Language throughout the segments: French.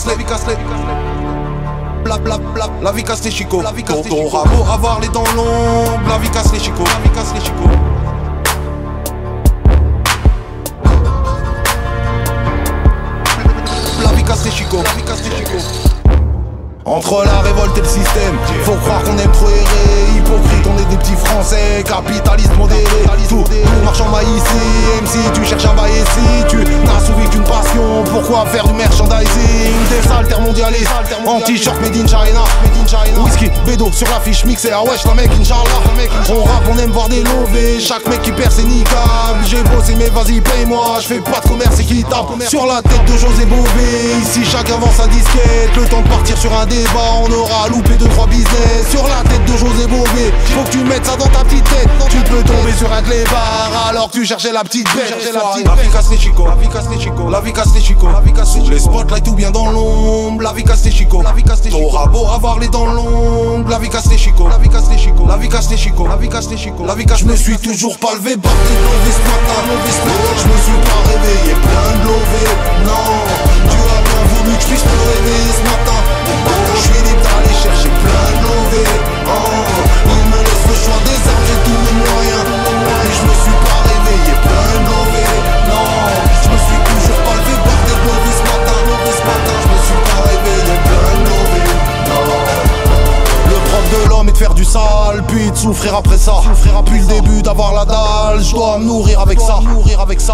La vie casse les chicots. T'auras beau avoir les dents longues, la vie casse les chicots. La vie casse les chicots. Entre la révolte et le système, faut croire qu'on aime trop errer. Hypocrite, on est des petits français, capitalistes modérés. Tout marche en maille ici, même si tu cherches un bail ici. Tu n'as souvi qu'une passion, pourquoi faire du merchandising? Des altermondialistes, en t-shirt made in China. Whisky, bédo sur l'affiche mixée, ah wesh la mec Inch'Allah. On rappe, on aime voir des lovés, chaque mec qui perd c'est niquable. J'ai bossé mais vas-y paye-moi, je fais pas de commerce équitable. Sur la tête de José Bové, ici chacun vend sa disquette. Le temps de partir sur un débat, on aura loupé 2-3 business. Sur la tête de José Bové, faut que tu mettes ça dans ta petite tête. Tu peux tomber sur un clébard alors que tu cherchais la petite bête. La vie casse les chicots, la vie casse les chicots, la vie casse les chicots. Sous les spotlights ou bien dans l'ombre, la vie casse les chicots. T'auras beau avoir les dents longues, la vie casse les chicots. La vie casse les chicots, la vie casse les chicots, la vie casse les chicots. Je me suis toujours pas levé, battu de levé ce matin. Je me suis pas réveillé, plein de lové. Non, tu as bien voulu que je puisse me réveiller ce matin. Je suis libre d'aller chercher plein de lové. Il me laisse le choix des armes, j'ai tous mes moyens. Et je me suis pas réveillé, plein de lové. Non, je me suis toujours pas levé, battu de levé ce matin. Je me suis pas réveillé, plein de lové. Le propre de l'homme est de faire du sale, puis de souffrir après ça. Depuis le début d'avoir la dalle, je dois me nourrir avec ça.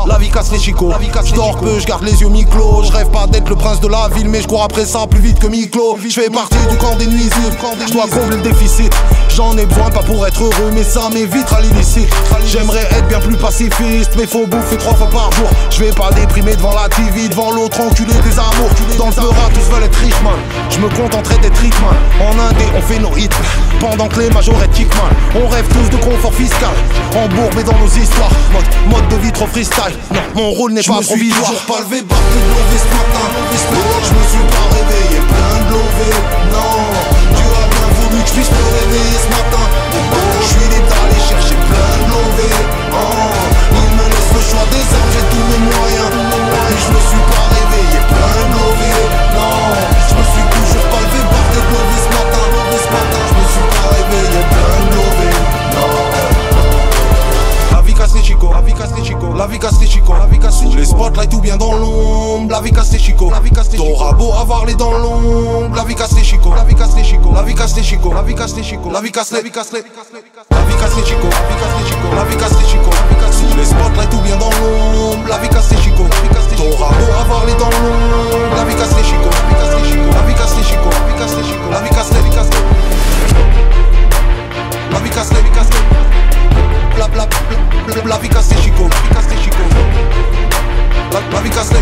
La vie casse les chicots, je dors peu, je garde les yeux mi-clos. Je rêve pas d'être le prince de la ville, mais je cours après ça plus vite que mi-clos. Je fais partie du camp des nuisibles, je dois combler le déficit. J'en ai besoin pas pour être heureux, mais ça m'évite à l'illicite. J'aimerais être bien plus pacifiste, mais faut bouffer 3 fois par jour. Je vais pas déprimer devant la TV, devant l'autre enculé des amours. Dans le peurat, tous veulent être rich man. Je me contenterai d'être rich man. En Indé, on fait nos hits, pendant que les majors être kick man. On rêve tous de confort fiscal, embourbés dans nos histoires. Mode de vie trop freestyle, non, mon rôle n'est pas provisoire. Je me suis toujours pas levé, battu de levé ce matin. Je me suis pas réveillé, plein de lové. Non, tu as bien voulu que je puisse me réveiller ce matin. Je suis libre d'aller chercher plein de lové. Il me laisse le choix des armes, j'ai tous mes moyens. Et je me suis pas réveillé, plein de lové. Non, je me suis toujours pas levé, battu de levé ce matin. Je me suis pas réveillé, plein de lové. Non. La vie casse les chicots, la vie casse les chicots, la vie casse les chicots, la vie casse les chicots. Les spotlights ou bien dans l'ombre, la vie casse les chicots. T'auras beau avoir les dents longues, la vie casse les chicots. La vie casse les chicots, la vie casse les chicots, la vie casse les chicots, la vie casse les, la vie casse les, la vie casse les chicots, la vie casse les chicots, sous les spotlights ou bien dans l'ombre, la vie casse les chicots. T'auras beau avoir les dents longues, la vie casse les chicots, la vie casse les chicots, la vie casse les chicots, la vie casse les, la vie casse les, la vie casse les, la vie casse les. La vie casse les chicots, la vie casse les,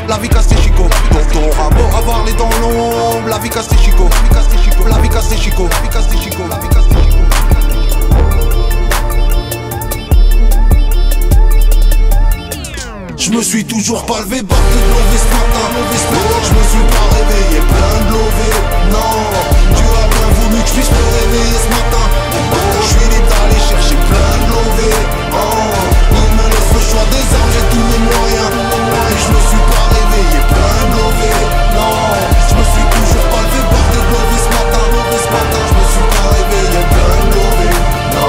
la vie casse les chicots. T'auras beau avoir les dents longues, la vie casse les chicots, la vie casse les chicots, la vie casse les chicots, la vie casse les chicots. Je me suis toujours pas levé, battu de levé ce matin. Je me suis pas réveillé, plein de lové. Non, tu as bien voulu que je puisse me réveiller ce matin. Je suis libre d'aller chercher plein de lové. Il me laisse le choix des armes, j'ai tous mes moyens. Et je me suis pas réveillé, plein de lové. Non, je me suis toujours pas levé, battu de levé ce matin. Je me suis pas réveillé, plein de lové. Non.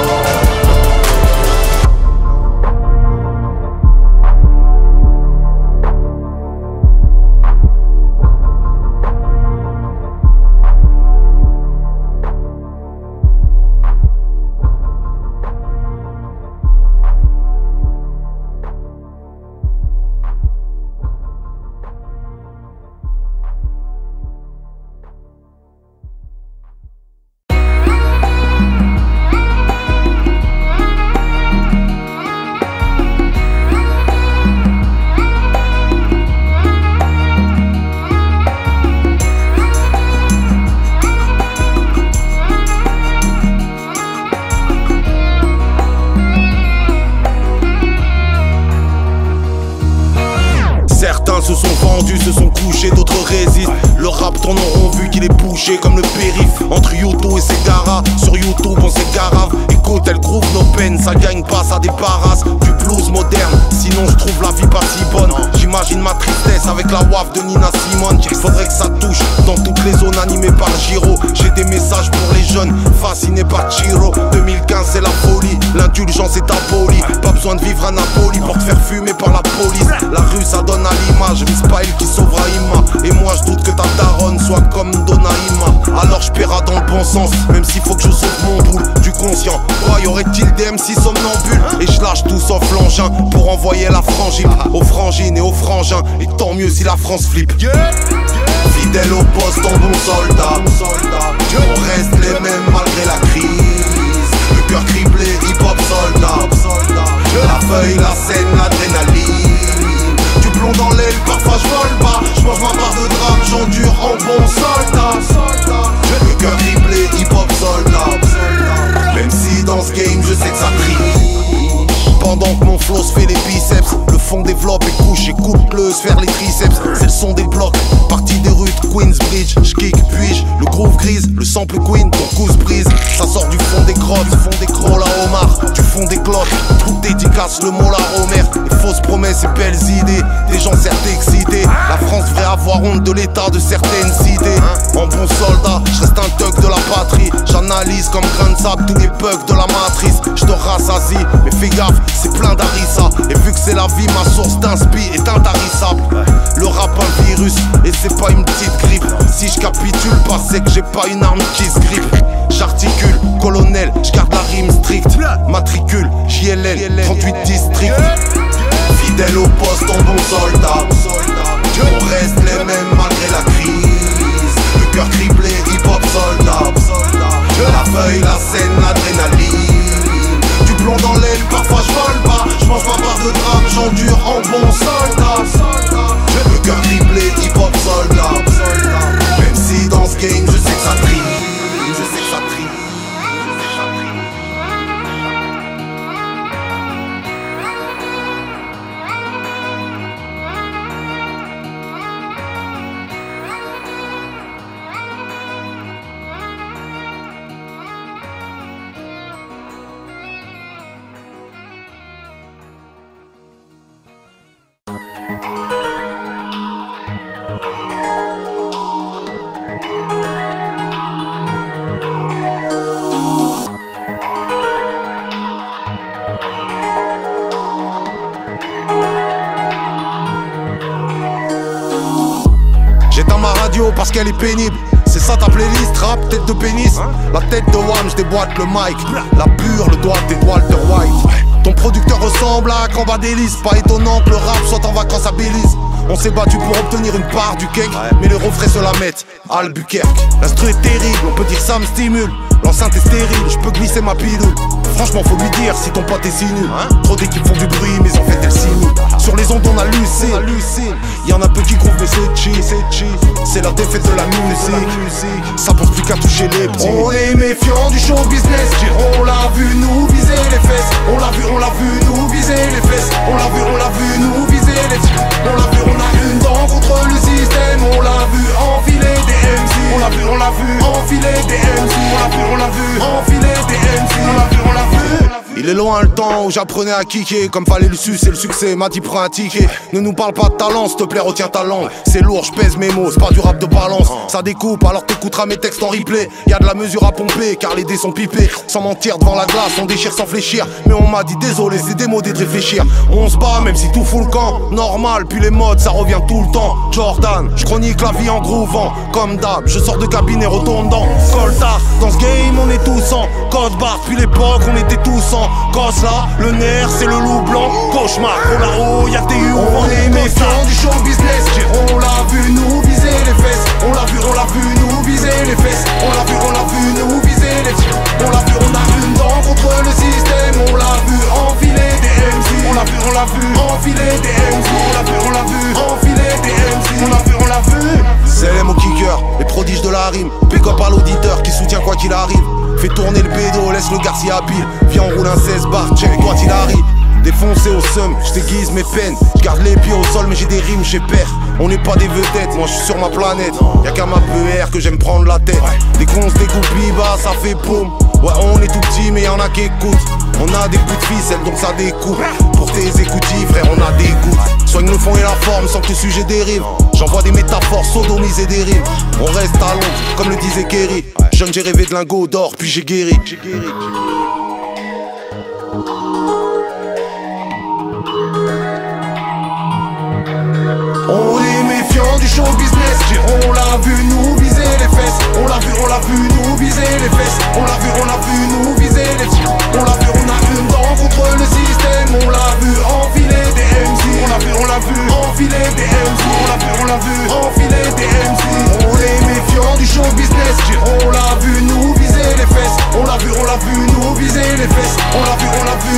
Se sont vendus, se sont couchés, d'autres résistent. Le rap tourne en rond vu qu'il est bouché comme le périph. Entre Yoto et Segara, sur YouTube on s'égarave. Écoute, elle groove nos peines, ça gagne pas, ça débarrasse. Du blues moderne, sinon sinon je trouve la vie pas si bonne. J'imagine ma tristesse avec la waf de Nina Simone. Faudrait que ça touche dans toutes les zones animées par Giro. J'ai des messages pour les jeunes, fascinés par Chiro. 2015 c'est la folie, l'indulgence est abolie. Pas besoin de vivre à Napoli pour te faire fumer par la police. La rue ça donne à l'image, vise pas elle qui sauvera Ima. Et moi je doute que ta daronne soit comme Donaïma. Alors je paiera dans le bon sens, même s'il faut que je sauve mon boule du conscient. Quoi, y aurait-il des MC somnambules? Et je lâche tout sauf l'engin pour envoyer la frangine aux frangines et aux frangins. Et tant mieux si la France flippe. Fidèle au poste en bon soldat, on reste les mêmes malgré la crise. Le cœur criblé, hip-hop soldat. La feuille, la scène, l'adrénaline. Du plomb dans l'aile, parfois je vole pas. Je mange ma part de drame, j'endure en bon soldat. Le cœur criblé, hip-hop soldat. Même si dans ce game je sais que ça triche. Pendant que mon flow se fait les biceps, le fond développe et couche, écoute-le se faire les triceps. C'est le son des blocs, partie des rues de Queensbridge. J'kick, puis-je, le groove grise, le sample queen, ton cou se brise. Ça sort du fond des grottes, oh la Omar, du fond des clottes. Tout dédicace, le mot la Homer. Les fausses promesses et belles idées, des gens certes excités. La France devrait avoir honte de l'état de certaines cités. En bon soldat, je reste un thug de la patrie. J'analyse comme grain de sable tous les bugs de la matrice. Je te rassasie, mais fais gaffe, c'est plein d'harissa. Et vu que c'est la vie, ma source d'inspi est intarissable. Le rap un virus, et c'est pas une petite grippe. Si je capitule pas, c'est que j'ai pas une arme qui se grippe. J'articule, colonel, j'garde la rime stricte. Matricule, JLL, 38 districts. Fidèle au poste en bon soldat, on reste les mêmes malgré la crise. Le cœur criblé, hip-hop soldat. La feuille, la scène, l'adrénaline. Du plomb dans l'aile, parfois je vole pas. Je mange ma part de drame, j'endure en bon soldat. Le cœur criblé, hip-hop soldat. Même si dans ce game je sais que ça trie. J'éteins ma radio parce qu'elle est pénible. C'est ça ta playlist, rap, tête de pénis. La tête de Wham, je déboîte le mic. La pure, le doigt des Walter White. Ton producteur ressemble à Camba Délice. Pas étonnant que le rap soit en vacances à Belize. On s'est battu pour obtenir une part du cake, mais les refrains se la mettent à Albuquerque. L'instru est terrible, on peut dire ça me stimule. L'enceinte est stérile, je peux glisser ma pilule. Franchement faut lui dire si ton pote est si nul. Trop d'équipes font du bruit mais en fait elles simulent. Sur les ondes on hallucine. Y'en a peu qui groove mais c'est cheap. C'est la défaite de la musique. Ça pense plus qu'à toucher les petits. On est méfiant du show business. On l'a vu nous viser les fesses. On l'a vu nous viser les fesses. On l'a vu nous viser les fesses. On l'a vu, on a une dent contre le système. On l'a vu enfiler des MC. On l'a vu enfiler des MC. On l'a vu enfiler des MC. On l'a vu. Il est loin le temps où j'apprenais à kicker. Comme fallait le sucer, le succès m'a dit prends un ticket. Ne nous parle pas de talent, s'il te plaît retiens ta langue. C'est lourd, je pèse mes mots, c'est pas du rap de balance. Ça découpe, alors t'écouteras mes textes en replay. Y'a de la mesure à pomper, car les dés sont pipés. Sans mentir, devant la glace, on déchire sans fléchir. Mais on m'a dit désolé, c'est démodé de réfléchir. On se bat même si tout fout le camp. Normal, puis les modes, ça revient tout le temps. Jordan, je chronique la vie en groovant. Comme d'hab, je sors de cabinet retombant. Coltard, dans ce game on est tous en code barre. Puis l'époque on était tous en gosse là. Le nerf c'est le loup blanc. Cauchemar, oh là-haut y'a des hurons. On est méfiant du show business. On l'a vu nous viser les fesses. On l'a vu nous viser les fesses. On l'a vu nous viser les fesses. On l'a vu, on a une dent contre le système. On l'a vu enfiler des MC. On l'a vu enfiler des MC. On l'a vu enfiler des MC. On l'a vu. C'est les mots kicker, les prodiges de la rime. Pick up à l'auditeur qui soutient quoi qu'il arrive. Fais tourner le bédo, laisse le Garcia à pile. Viens on roule un 16 bar, check quoi qu'il arrive. Défoncé au seum, j'déguise mes peines. J'garde les pieds au sol mais j'ai des rimes, j'ai peur. On n'est pas des vedettes, moi j'suis sur ma planète. Y'a qu'à ma PR que j'aime prendre la tête. Dès qu'on se dégoupille, bah ça fait boum. Ouais on est tout petit mais y'en a qui écoutent. On a des coups de ficelle donc ça découpe. Pour tes écoutilles, frère, on a des goûts. Soigne le fond et la forme sans que le sujet dérive. J'envoie des métaphores sodomisées des rimes. On reste à Londres, comme le disait Kerry. Jeune, j'ai rêvé de lingots d'or, puis j'ai guéri. On est méfiant du show business. On l'a vu nous viser les fesses. On l'a vu nous viser les fesses. On l'a vu nous viser les fesses. On l'a vu, on a une dent contre le système. On l'a vu enfiler des MC. On l'a vu enfiler des MC. On l'a vu enfiler des MC. On est méfiant du show business. On l'a vu nous viser les fesses. On l'a vu nous viser les fesses. On l'a vu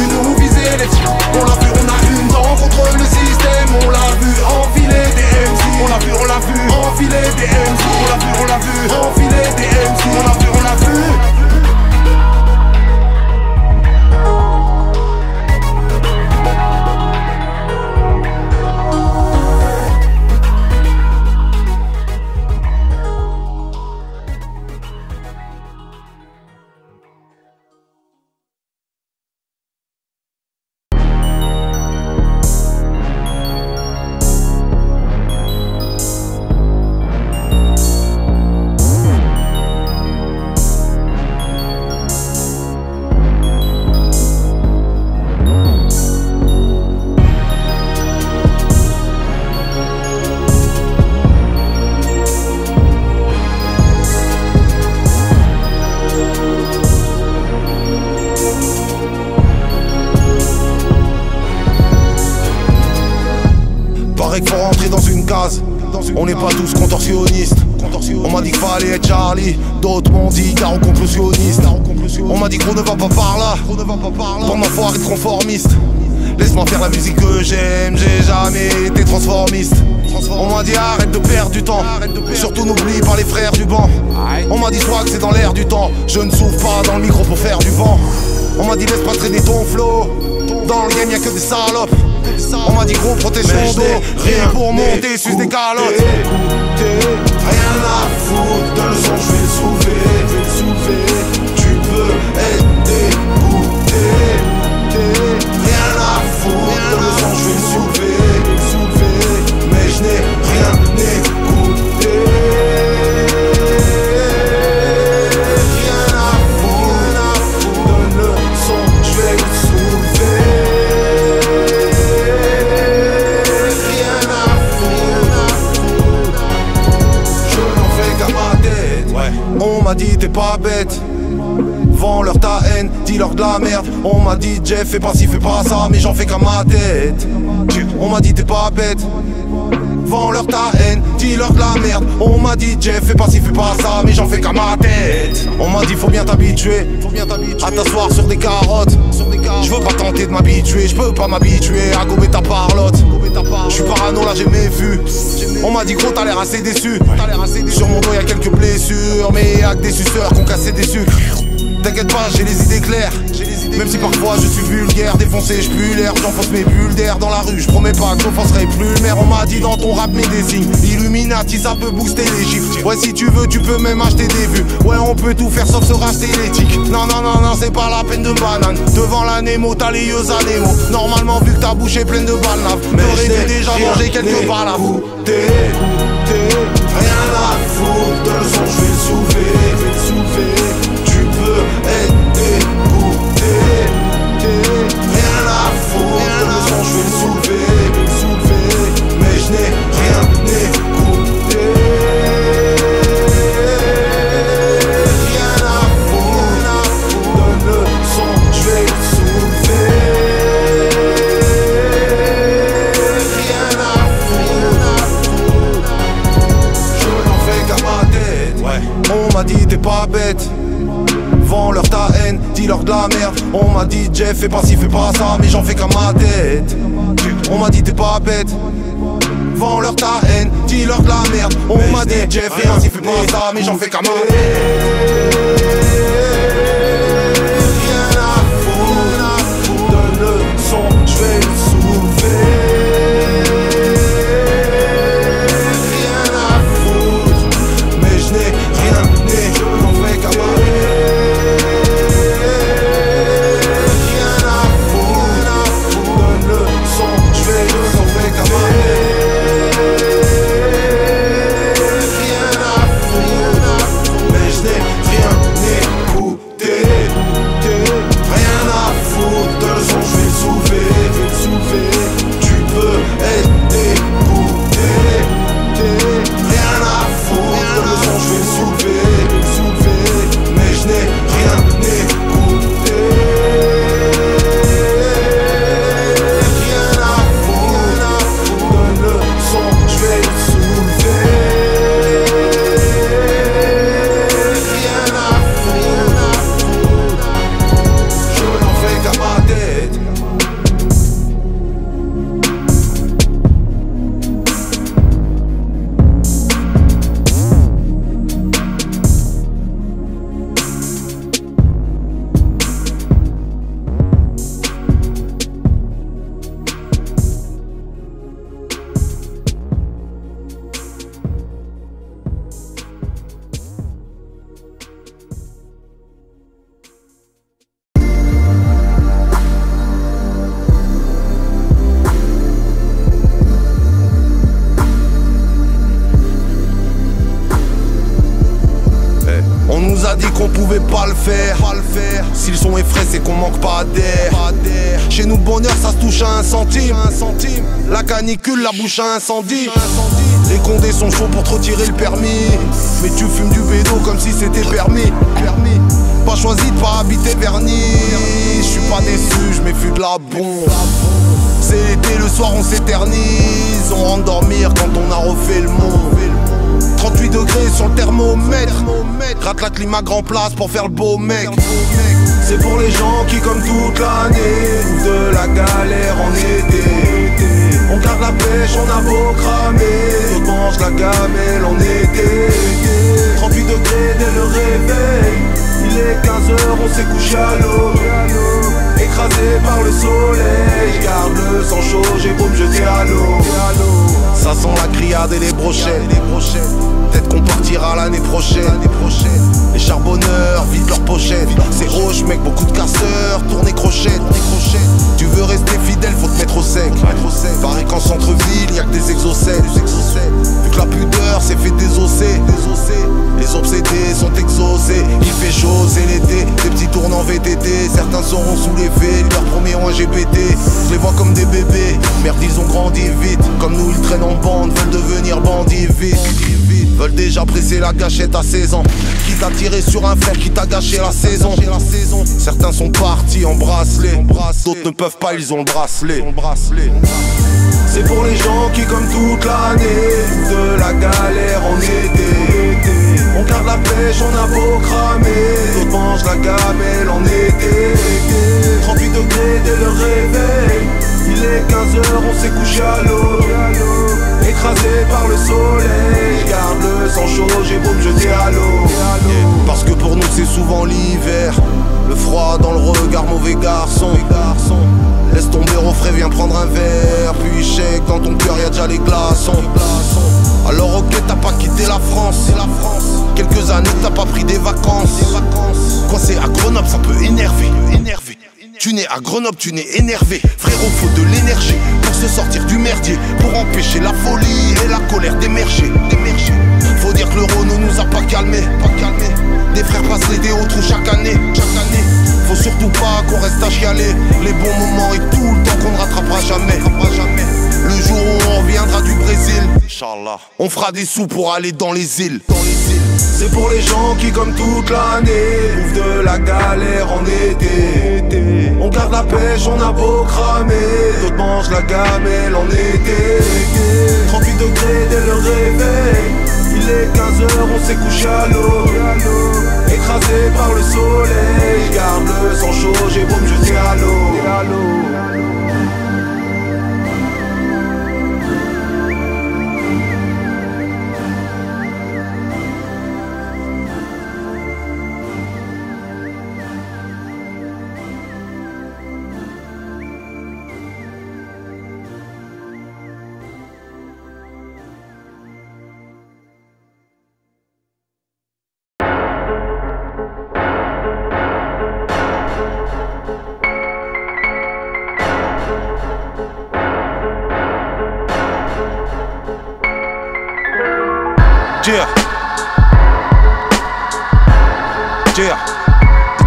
nous viser les fesses. On l'a vu, on a une dent contre le système. On l'a vu enfiler des MC. On l'a vu enfiler des MC. On l'a vu enfiler des MC. On l'a vu. Faut rentrer dans une case. On n'est pas tous contorsionnistes. On m'a dit qu'il fallait être Charlie. D'autres m'ont dit Garo conclusionniste. On m'a dit qu'on ne va pas par là. Pendant faut arrêter de conformiste. Laisse-moi faire la musique que j'aime. J'ai jamais été transformiste. On m'a dit arrête de perdre du temps. Surtout n'oublie pas les frères du banc. On m'a dit soit que c'est dans l'air du temps. Je ne souffle pas dans le micro pour faire du vent. On m'a dit laisse pas traîner ton flow. Dans le game y'a que des salopes. On m'a dit gros protège ton dos. Rien pour monter, suce des calottes. Rien à foutre de le son, je vais le soulever. Tu peux être dégoûté. Rien à foutre de le son, je vais le soulever. Mais je n'ai rien écouté. Rien à foutre de le son, je vais le soulever. On m'a dit t'es pas bête. Vends-leur ta haine, dis-leur de la merde. On m'a dit Jeff fais pas ci, fais pas ça, mais j'en fais qu'à ma tête. On m'a dit t'es pas bête. Vends-leur ta haine, dis-leur de la merde. On m'a dit Jeff fais pas ci, fais pas ça, mais j'en fais qu'à ma tête. On m'a dit faut bien t'habituer à t'asseoir sur des carottes. Je veux pas tenter de m'habituer, je peux pas m'habituer à gober ta parlotte. Je suis parano là j'ai mes vues. On m'a dit gros t'as l'air assez déçu. Sur mon dos y'a quelques blessures, mais y'a que des suceurs qu'on cassé des sucres. T'inquiète pas, j'ai les idées claires. Même si parfois je suis vulgaire, défoncé, je pue l'air, j'enfonce mes bulles d'air dans la rue. Je promets pas que j'offenserai plus le maire. On m'a dit dans ton rap mets des signes. Illuminati, ça peut booster les chiffres. Ouais, si tu veux, tu peux même acheter des vues. Ouais, on peut tout faire sauf se racheter l'éthique. Non, c'est pas la peine de banane. Devant la Nemo, t'as les yeux à Nemo. Normalement, vu que ta bouche est pleine de balnaves, t'aurais dû déjà manger quelques balles à vous. Rien à foutre de le son, je vais le soulever. Tu peux être dégoûté. Rien à foutre de le son, je vais le soulever. Mais je n'ai rien écouté. Rien à foutre de le son, je vais le soulever. Rien à foutre. Je n'en fais qu'à ma tête. Ouais. On m'a dit t'es pas bête. Vends-leur ta haine, dis-leur de la merde. On m'a dit Jeff fais pas ci, fais pas ça, mais j'en fais qu'à ma tête. On m'a dit t'es pas bête. Vends-leur ta haine, dis-leur de la merde. On m'a dit Jeff fais pas ci, fais pas ça, mais j'en fais qu'à ma tête. Rien à foutre de le son, je vais le soulever. Rien à foutre, mais je n'ai rien né, j'en fais qu'à ma tête. Le faire. Si le son est frais, c'est qu'on manque pas d'air. Chez nous, le bonheur, ça se touche à 1 centime. La canicule, la bouche à incendie. Les condés sont chauds pour te retirer le permis. Mais tu fumes du bédo comme si c'était permis. Pas choisi de pas habiter Vernis. Je suis pas déçu, je méfie de la bombe. C'est l'été, le soir on s'éternise. On rentre dormir quand on a refait le monde. 38 degrés sur le thermomètre. Gratte la clim à grand place pour faire le beau mec. C'est pour les gens qui comme toute l'année vivent de la galère en été. On garde la pêche, on a beau cramer. On mange la gamelle en été. 38 degrés dès le réveil. Il est 15h, on s'est couché à l'eau. Écrasé par le soleil, garde le sang chaud, j'ai beau me jeter à l'eau. Ça sent la criade et les brochettes. Peut-être qu'on partira l'année prochaine. Les charbonneurs vident leurs pochettes. C'est roche mec, beaucoup de casseurs, tournez crochette. Tu veux rester fidèle, faut te mettre au sec. Pareil qu'en centre-ville, y'a que des exocètes. Vu que la pudeur s'est fait désosser. Les obsédés sont exaucés. Il fait chaud, c'est l'été. Des petits tours en VTT. Certains seront sous l'effet de leur premier en GPT. Je les vois comme des bébés. Merde, ils ont grandi vite. Comme nous, ils traînent en bande. Veulent devenir bandits vite. Veulent déjà presser la gâchette à 16 ans. Qui t'a tiré sur un frère qui t'a gâché la saison. Certains sont partis en bracelet. D'autres ne peuvent pas, ils ont le bracelet. C'est pour les gens qui comme toute l'année vivent de la galère en été. On garde la pêche, on a beau cramer. D'autres mangent la gamelle en été. 38 degrés dès le réveil. Il est 15h, on s'est couché à l'eau. Écrasé par le soleil, garde le sang chaud, j'ai beau me jeter à l'eau. Parce que pour nous c'est souvent l'hiver. Le froid dans le regard, mauvais garçon. Laisse tomber au frais, viens prendre un verre. Puis chèque, dans ton cœur y'a déjà les glaçons. Alors ok, t'as pas quitté la France. Quelques années t'as pas pris des vacances. Quand c'est à Grenoble ça peut énerver. Tu nais à Grenoble, tu nais énervé. Frérot, faut de l'énergie pour se sortir du merdier. Pour empêcher la folie et la colère d'émerger. Faut dire que l'euro ne nous a pas calmé. Des frères passent les déos trous chaque année. Faut surtout pas qu'on reste à chialer. Les bons moments et tout le temps qu'on ne rattrapera jamais. Le jour où on reviendra du Brésil, Inch'Allah, on fera des sous pour aller dans les îles. C'est pour les gens qui comme toute l'année vivent de la galère en été. On garde la pêche, on a beau cramer. D'autres mangent la gamelle en été. 38 degrés dès le réveil. Il est 15h, on s'est couché à l'eau. Écrasé par le soleil, garde le sang chaud, j'ai beau me jeter à l'eau.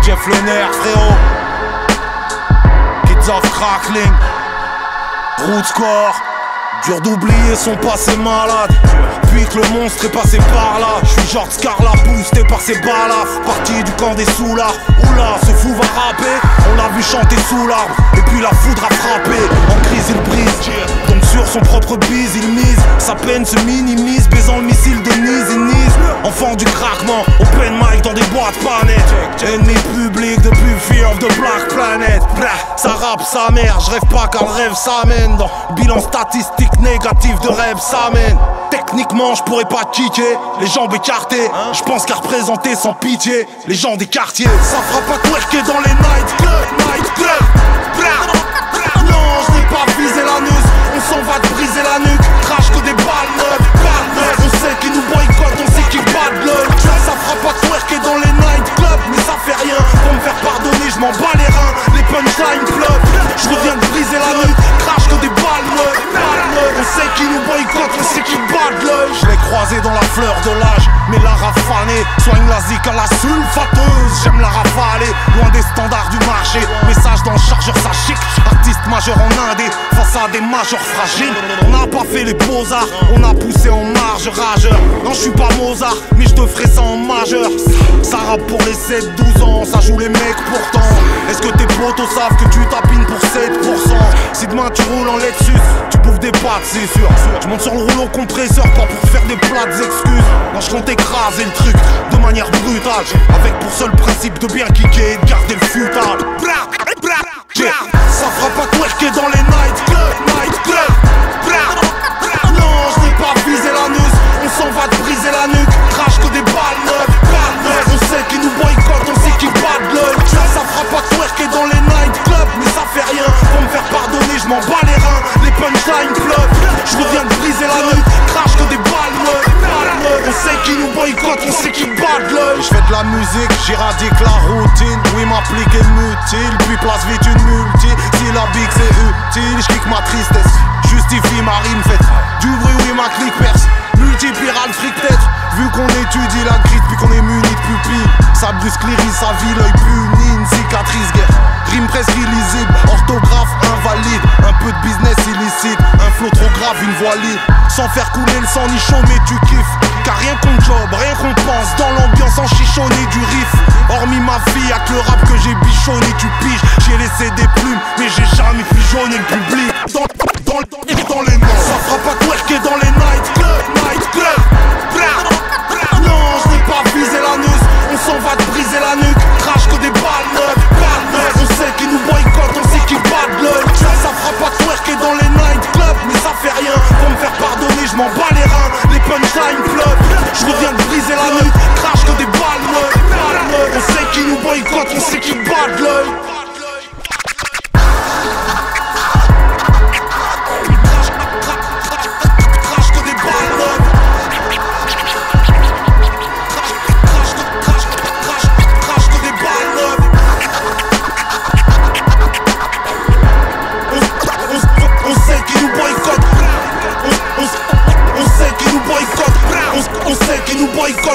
Jeff Lener, frérot. Kids of Crackling. Root score. Dur d'oublier son passé malade. Depuis que le monstre est passé par là. J'suis George Scarla, boosté par ses balafres. Parti du camp des soulards. Oula, ce fou va rapper. On l'a vu chanter sous l'arbre. Et puis la foudre a frappé. En crise il brise. Donc sur son propre bise il mise. Sa peine se minimise. Baisant le missile de Nice et Nice. Enfant du craquement. Open mic dans des boîtes pas nettes. Ennemi public depuis Fear of the Black Planet. Ça rappe sa mère. J'rêve pas qu'un rêve s'amène. Dans bilan statistique négatif de rêve s'amène. Techniquement j'pourrais pas kicker, les jambes écartées. J'pense qu'à représenter sans pitié les gens des quartiers. Ça fera pas twerker dans les nightclubs. Non, je n'ai pas visé l'anus. On s'en va te briser la nuque. Crash que des balles neuves. On sait qui nous boycottent, on sait qui bat de l'œil. Ça fera pas twerker dans les nightclubs, mais ça fait rien. Pour me faire pardonner, je m'en bats les reins. Les punchlines pleuvent. Je reviens de briser la nuque. Crash que des balles neuves. On sait qui nous boycottent, on sait qui bat de l'œil. croisé dans la fleur de l'âge, mais la raffanée soigne la zik à la sulfateuse. J'aime la rafale, loin des standards du marché. Message dans le chargeur, ça chic. Artiste majeur en indé, face à des majors fragiles. On n'a pas fait les beaux-arts, on a poussé en marge, rageur. Non, je suis pas Mozart, mais je te ferai ça en majeur. Ça rappe pour les 7-12 ans, ça joue les mecs pourtant. Est-ce que tes potos savent que tu tapines pour 7%? Si demain tu roules en Lexus, tu bouffes des pâtes, c'est sûr. Je monte sur le rouleau compresseur, pas pour faire des plates excuses. Non, je compte écraser le truc de manière brutale, avec pour seul principe de bien kicker et de garder le futal. Ça fera pas twerker dans les nightclubs. Non, je n'ai pas visé l'anus, on s'en va te briser la nuque. Crache que des balles neuves. On sait qu'ils nous boycottent, on sait qu'ils battent l'œil. Ça fera pas twerker dans les nightclubs, mais ça fait rien. Pour me faire pardonner, je m'en bats les reins. Les punchlines pleuvent, je reviens de briser la nuque. Crache que des balles neuves. On sait qu'ils nous boycottent, on sait qu'ils battent l'œil. Je fais de la musique, j'éradique la routine. Oui, m'applique est mutile, puis place vite une multi. Syllabique c'est utile, j'kick ma tristesse. Justifie ma rime faite. Du bruit, oui, ma clique perce. Multipliera le fric peut-être. Vu qu'on étudie la grille, puis qu'on est muni de pupilles. Sa brusque l'iris, sa vie, l'œil puni, une cicatrice guerre. Rime presque illisible, orthographe invalide. Un peu de business illicite, un flow trop grave, une voix libre. Sans faire couler le sang ni chaud, mais tu kiffes. Car rien qu'on job, rien qu'on pense. Dans l'ambiance en chichonné du riff. Hormis ma fille, avec le rap que j'ai bichonné, tu piges. J'ai laissé des plumes, mais j'ai jamais pigeonné le public. Dans les noms, ça fera pas twerker dans les nightclubs. Non, je n'ai pas visé l'anus, on s'en va te briser la nuque. Crache que des balles neuves. On sait qu'ils nous boycottent, on sait qu'ils battent l'œil. Ça fera pas twerker dans les nightclubs, mais ça fait rien. Pour me faire pardonner, je m'en bats les reins. Les punchlines pleuvent, je reviens de briser la nuque. Crache que des balles neuves. On sait qu'ils nous boycottent, on sait qu'ils battent l'œil.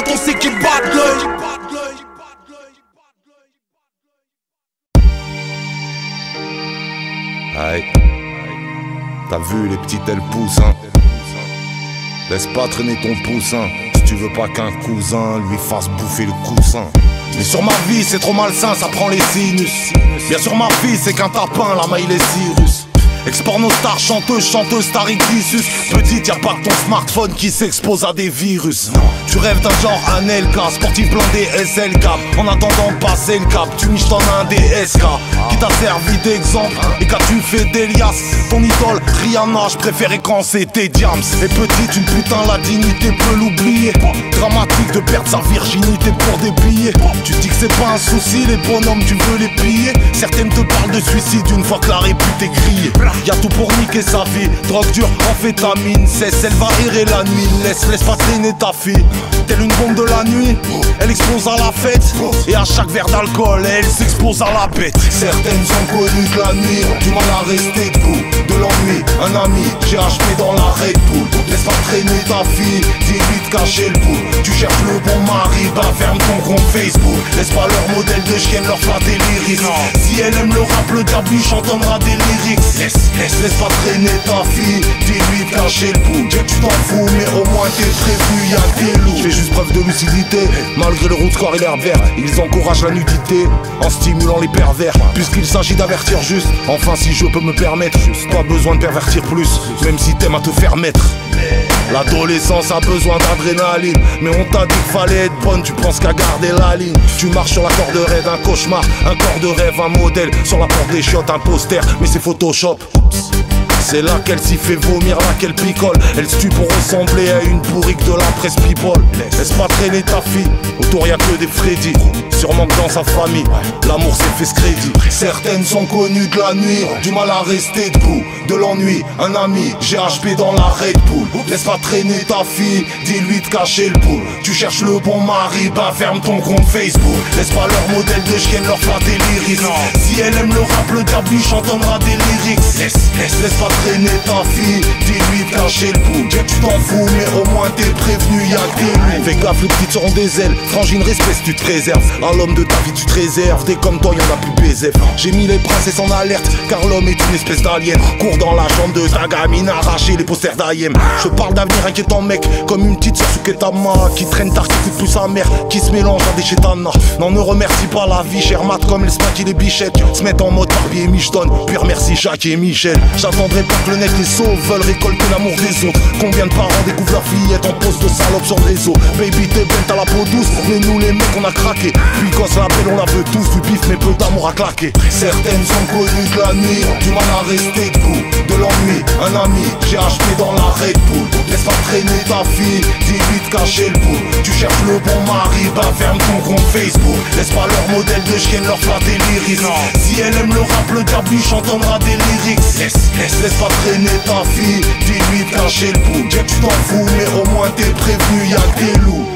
On sait qu'ils battent l'œil. Aïe, t'as vu les petites elles poussent, hein. Laisse pas traîner ton poussin. Si tu veux pas qu'un cousin lui fasse bouffer le coussin. Mais sur ma vie c'est trop malsain, ça prend les sinus. Bien sûr ma fille c'est qu'un tapin, la maille les Cyrus. Export nos stars, chanteuse, stariclisus. Petite, y'a pas que ton smartphone qui s'expose à des virus. Tu rêves d'un genre Anelka, sportif blindé SLK. En attendant de passer le cap, tu niches ton un des SK. Qui t'a servi d'exemple et qu'as-tu fait d'Elias? Ton idole, Rihanna, j'préférais quand c'était Diams. Et petite, une putain, la dignité peut l'oublier. Dramatique de perdre sa virginité pour des billets. Tu dis que c'est pas un souci, les bonhommes, tu veux les piller. Certaines te parlent de suicide une fois que la répute est grillée. Y'a tout pour niquer sa vie, drogue dure, amphétamine. Cesse, elle va errer la nuit, laisse pas traîner ta fille. Telle une bombe de la nuit, elle explose à la fête. Et à chaque verre d'alcool, elle s'expose à la bête. Certaines sont connues de la nuit, du mal à rester debout. De l'ennui, un ami, j'ai acheté dans la Red Bull. Laisse pas traîner ta fille, dis-lui de cacher le bout. Tu cherches le bon mari, bah ferme ton compte Facebook. Laisse pas leur modèle de chienne leur flatter l'iris. Si elle aime le rap, le diable lui chantonnera des lyrics. Laisse pas traîner ta fille, dis-lui de cacher le bout. Tu t'en fous, mais au moins t'es prévu, y'a des loups. Fais juste preuve de lucidité, malgré le roux de score et l'air vert. Ils encouragent la nudité, en stimulant les pervers. Puisqu'il s'agit d'avertir juste, enfin si je peux me permettre. Pas besoin de pervertir plus, même si t'aimes à te faire mettre. L'adolescence a besoin d'adrénaline, mais on t'a dit qu'il fallait être bonne, tu penses qu'à garder la ligne. Tu marches sur la corde raide, un cauchemar, un corps de rêve, un modèle. Sur la porte des chiottes, un poster, mais c'est Photoshop. C'est là qu'elle s'y fait vomir, là qu'elle picole. Elle se tue pour ressembler à une bourrique de la presse people. Laisse pas traîner ta fille, autour y'a que des Freddy. Sûrement que dans sa famille, l'amour s'est fait ce crédit. Certaines sont connues de la nuit, du mal à rester debout. De l'ennui, un ami, GHB dans la Red Bull. Laisse pas traîner ta fille, dis-lui de cacher le bout. Tu cherches le bon mari, bah ferme ton compte Facebook. Laisse pas leur modèle de chienne leur flatter l'iris. Si elle aime le rap, le diable lui chantonnera des lyrics. Laisse pas traîner ta fille, dis-lui de cacher le bout. Tu t'en fous mais au moins t'es prévenu, y'a que des loups. Fais gaffe, les petites seront des ailes. Frangine, respect si tu te préserves. À l'homme de ta vie tu te réserves. Des comme toi y'en a plus BZF. J'ai mis les princesses en alerte, car l'homme est une espèce d'alien. Cours dans la chambre de ta gamine, arracher les posters d'Ayem. Je parle d'avenir inquiétant mec, comme une petite sœur sous Ketama, qui traîne tard, qui coûte plus sa mère, qui se mélange à des chétanas. Non, ne remercie pas la vie, cher mat comme les smacks et les bichettes. Se mettent en mode Barbie et Micheton, puis remercie Jacques et Michel. J'attendrai pas que le nec les sauve veulent récolter l'amour des autres. Combien de parents découvrent leur fillette en pose de salope sur le réseau. Baby t'es belle, t'as la peau douce, mais nous les mecs on a craqué. Puis quand ça l'appelle on la veut tous, du bif mais peu d'amour à claquer. Certaines sont connues de la nuit, du mal à rester debout. De l'ennui, un ami, j'ai acheté dans la Red Bull. Laisse pas traîner ta fille, dis-lui de cacher le bout. Tu cherches le bon mari, bah ferme ton compte Facebook. Laisse pas leur modèle de chienne leur flatter l'iris. Si elle aime le rap, le diable lui chantera des lyrics. Laisse pas traîner ta fille, dis-lui de cacher le bout. Tu t'en fous mais au moins t'es prévenu, y'a que des loups.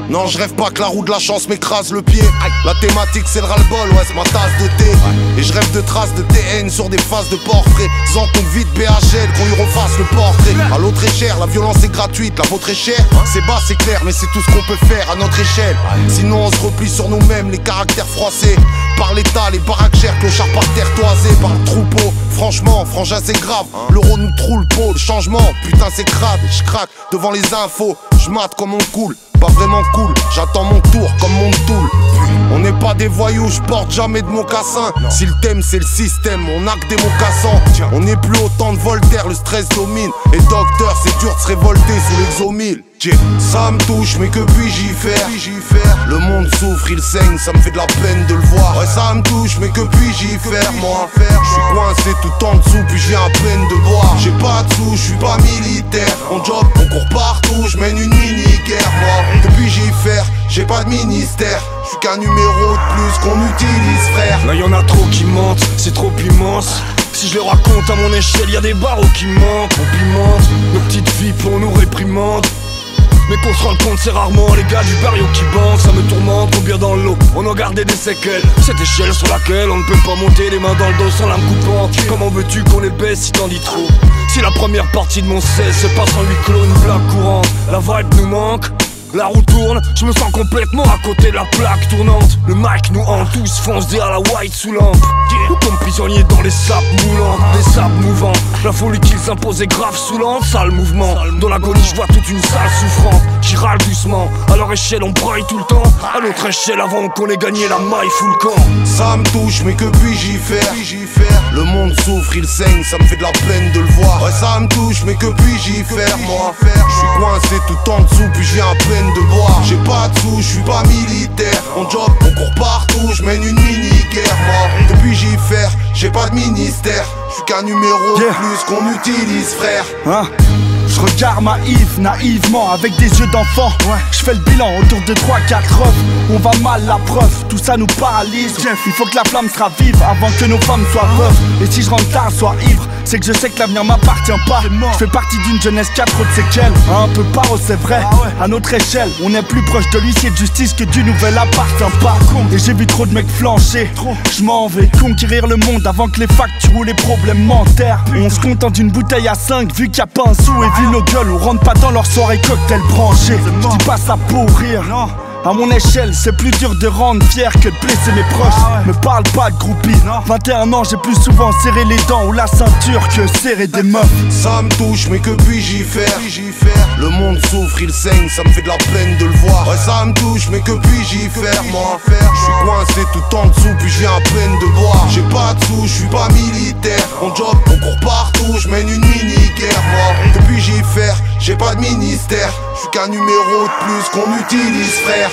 Non, je rêve pas que la roue de la chance m'écrase le pied. La thématique c'est le ras-le-bol, ouais c'est ma tasse de thé. Et je rêve de traces de TN sur des faces de portrait. Faisant ton vide BHL qu'on lui refasse le portrait. À l'autre est cher, la violence est gratuite, la vôtre est chère. C'est bas, c'est clair, mais c'est tout ce qu'on peut faire à notre échelle. Sinon on se replie sur nous-mêmes, les caractères froissés. Par l'état, les baraques chères, clochards par terre toisés par le troupeau. Franchement, frangin c'est grave, l'euro nous troue le pot. Le changement, putain c'est crade. Je craque devant les infos, je mate comme on coule. Pas vraiment cool, j'attends mon tour comme mon tool. On n'est pas des voyous, je porte jamais de mocassins. Si le thème c'est le système, on a que des mocassins. On n'est plus au temps de Voltaire, le stress domine. Et docteur, c'est dur de se révolter sous l'exomile. Ça me touche, mais que puis-je y faire? Le monde souffre, il saigne, ça me fait de la peine de le voir. Ouais, ça me touche, mais que puis-je y faire? Moi, je suis coincé tout en dessous, puis je viens à peine de boire. J'ai pas de sous, je suis pas militaire. On job, on court partout, je mène une mini-guerre. Moi, que puis-je y faire? J'ai pas de ministère. Je suis qu'un numéro de plus qu'on utilise, frère. Là y'en a trop qui mentent, c'est trop immense. Si je le raconte à mon échelle, y'a des barreaux qui mentent. On pimente nos petites vies pour nous réprimande. Mais qu'on se rende compte c'est rarement les gars du barrio qui bandent. Ça me tourmente, trop bien dans l'eau, on en gardait des séquelles. Cette échelle sur laquelle on ne peut pas monter les mains dans le dos sans lame coupante. Comment veux-tu qu'on les baisse si t'en dis trop? Si la première partie de mon 16 se passe en huis clos, une blague courante, la vibe nous manque. La roue tourne, je me sens complètement à côté de la plaque tournante. Le mic nous hante, tous foncés à la white sous lampe. Nous comme prisonniers dans les sapes moulantes, des sapes mouvants. La folie qu'ils imposent est grave saoulante, sale mouvement. Dans l'agonie je vois toute une salle souffrante. J'y râle doucement, à leur échelle on braille tout le temps. À notre échelle avant qu'on ait gagné la maille full camp. Ça me touche mais que puis-je y faire? Le monde souffre, il saigne, ça me fait de la peine de le voir. Ouais ça me touche mais que puis-je y faire? Moi, je suis coincé tout en dessous puis je viens à peine de boire. J'ai pas de sous, je suis pas militaire. On job, on court partout, je mène une mini-guerre. Moi, depuis j'y faire, j'ai pas de ministère. Je suis qu'un numéro de plus qu'on utilise, frère. Je regarde naïvement avec des yeux d'enfant. Je fais le bilan autour de 3-4 œufs. On va mal, la preuve, tout ça nous paralyse. Il faut que la flamme se ravive avant que nos femmes soient veuves. Et si je rentre tard, sois ivre, c'est que je sais que l'avenir m'appartient pas. Je fais partie d'une jeunesse qui a trop de séquelles. Un peu paro, c'est vrai, à notre échelle on est plus proche de l'huissier de justice que du nouvel appartient pas. Et j'ai vu trop de mecs flancher. Je m'en vais conquérir le monde avant que les factures ou les problèmes m'enterrent. On se contente d'une bouteille à 5 vu qu'il y a pas un sou. Et vu nos gueules, on rentre pas dans leur soirée cocktail branché. Je dis pas ça pour rire, À mon échelle, c'est plus dur de rendre fier que de blesser mes proches. Me parle pas de groupie. 21 ans, j'ai plus souvent serré les dents ou la ceinture que serrer des meufs. Ça me touche, mais que puis-je y faire? Le monde souffre, il saigne, ça me fait de la peine de le voir. Ouais, ça me touche, mais que puis-je y faire, moi? Je suis coincé tout en dessous, puis je viens à peine de boire. J'ai pas de sous, je suis pas militaire. On job, on court partout, je mène une mini-guerre, moi. Que puis-je y faire? J'ai pas de ministère. Je suis qu'un numéro de plus qu'on utilise, frère.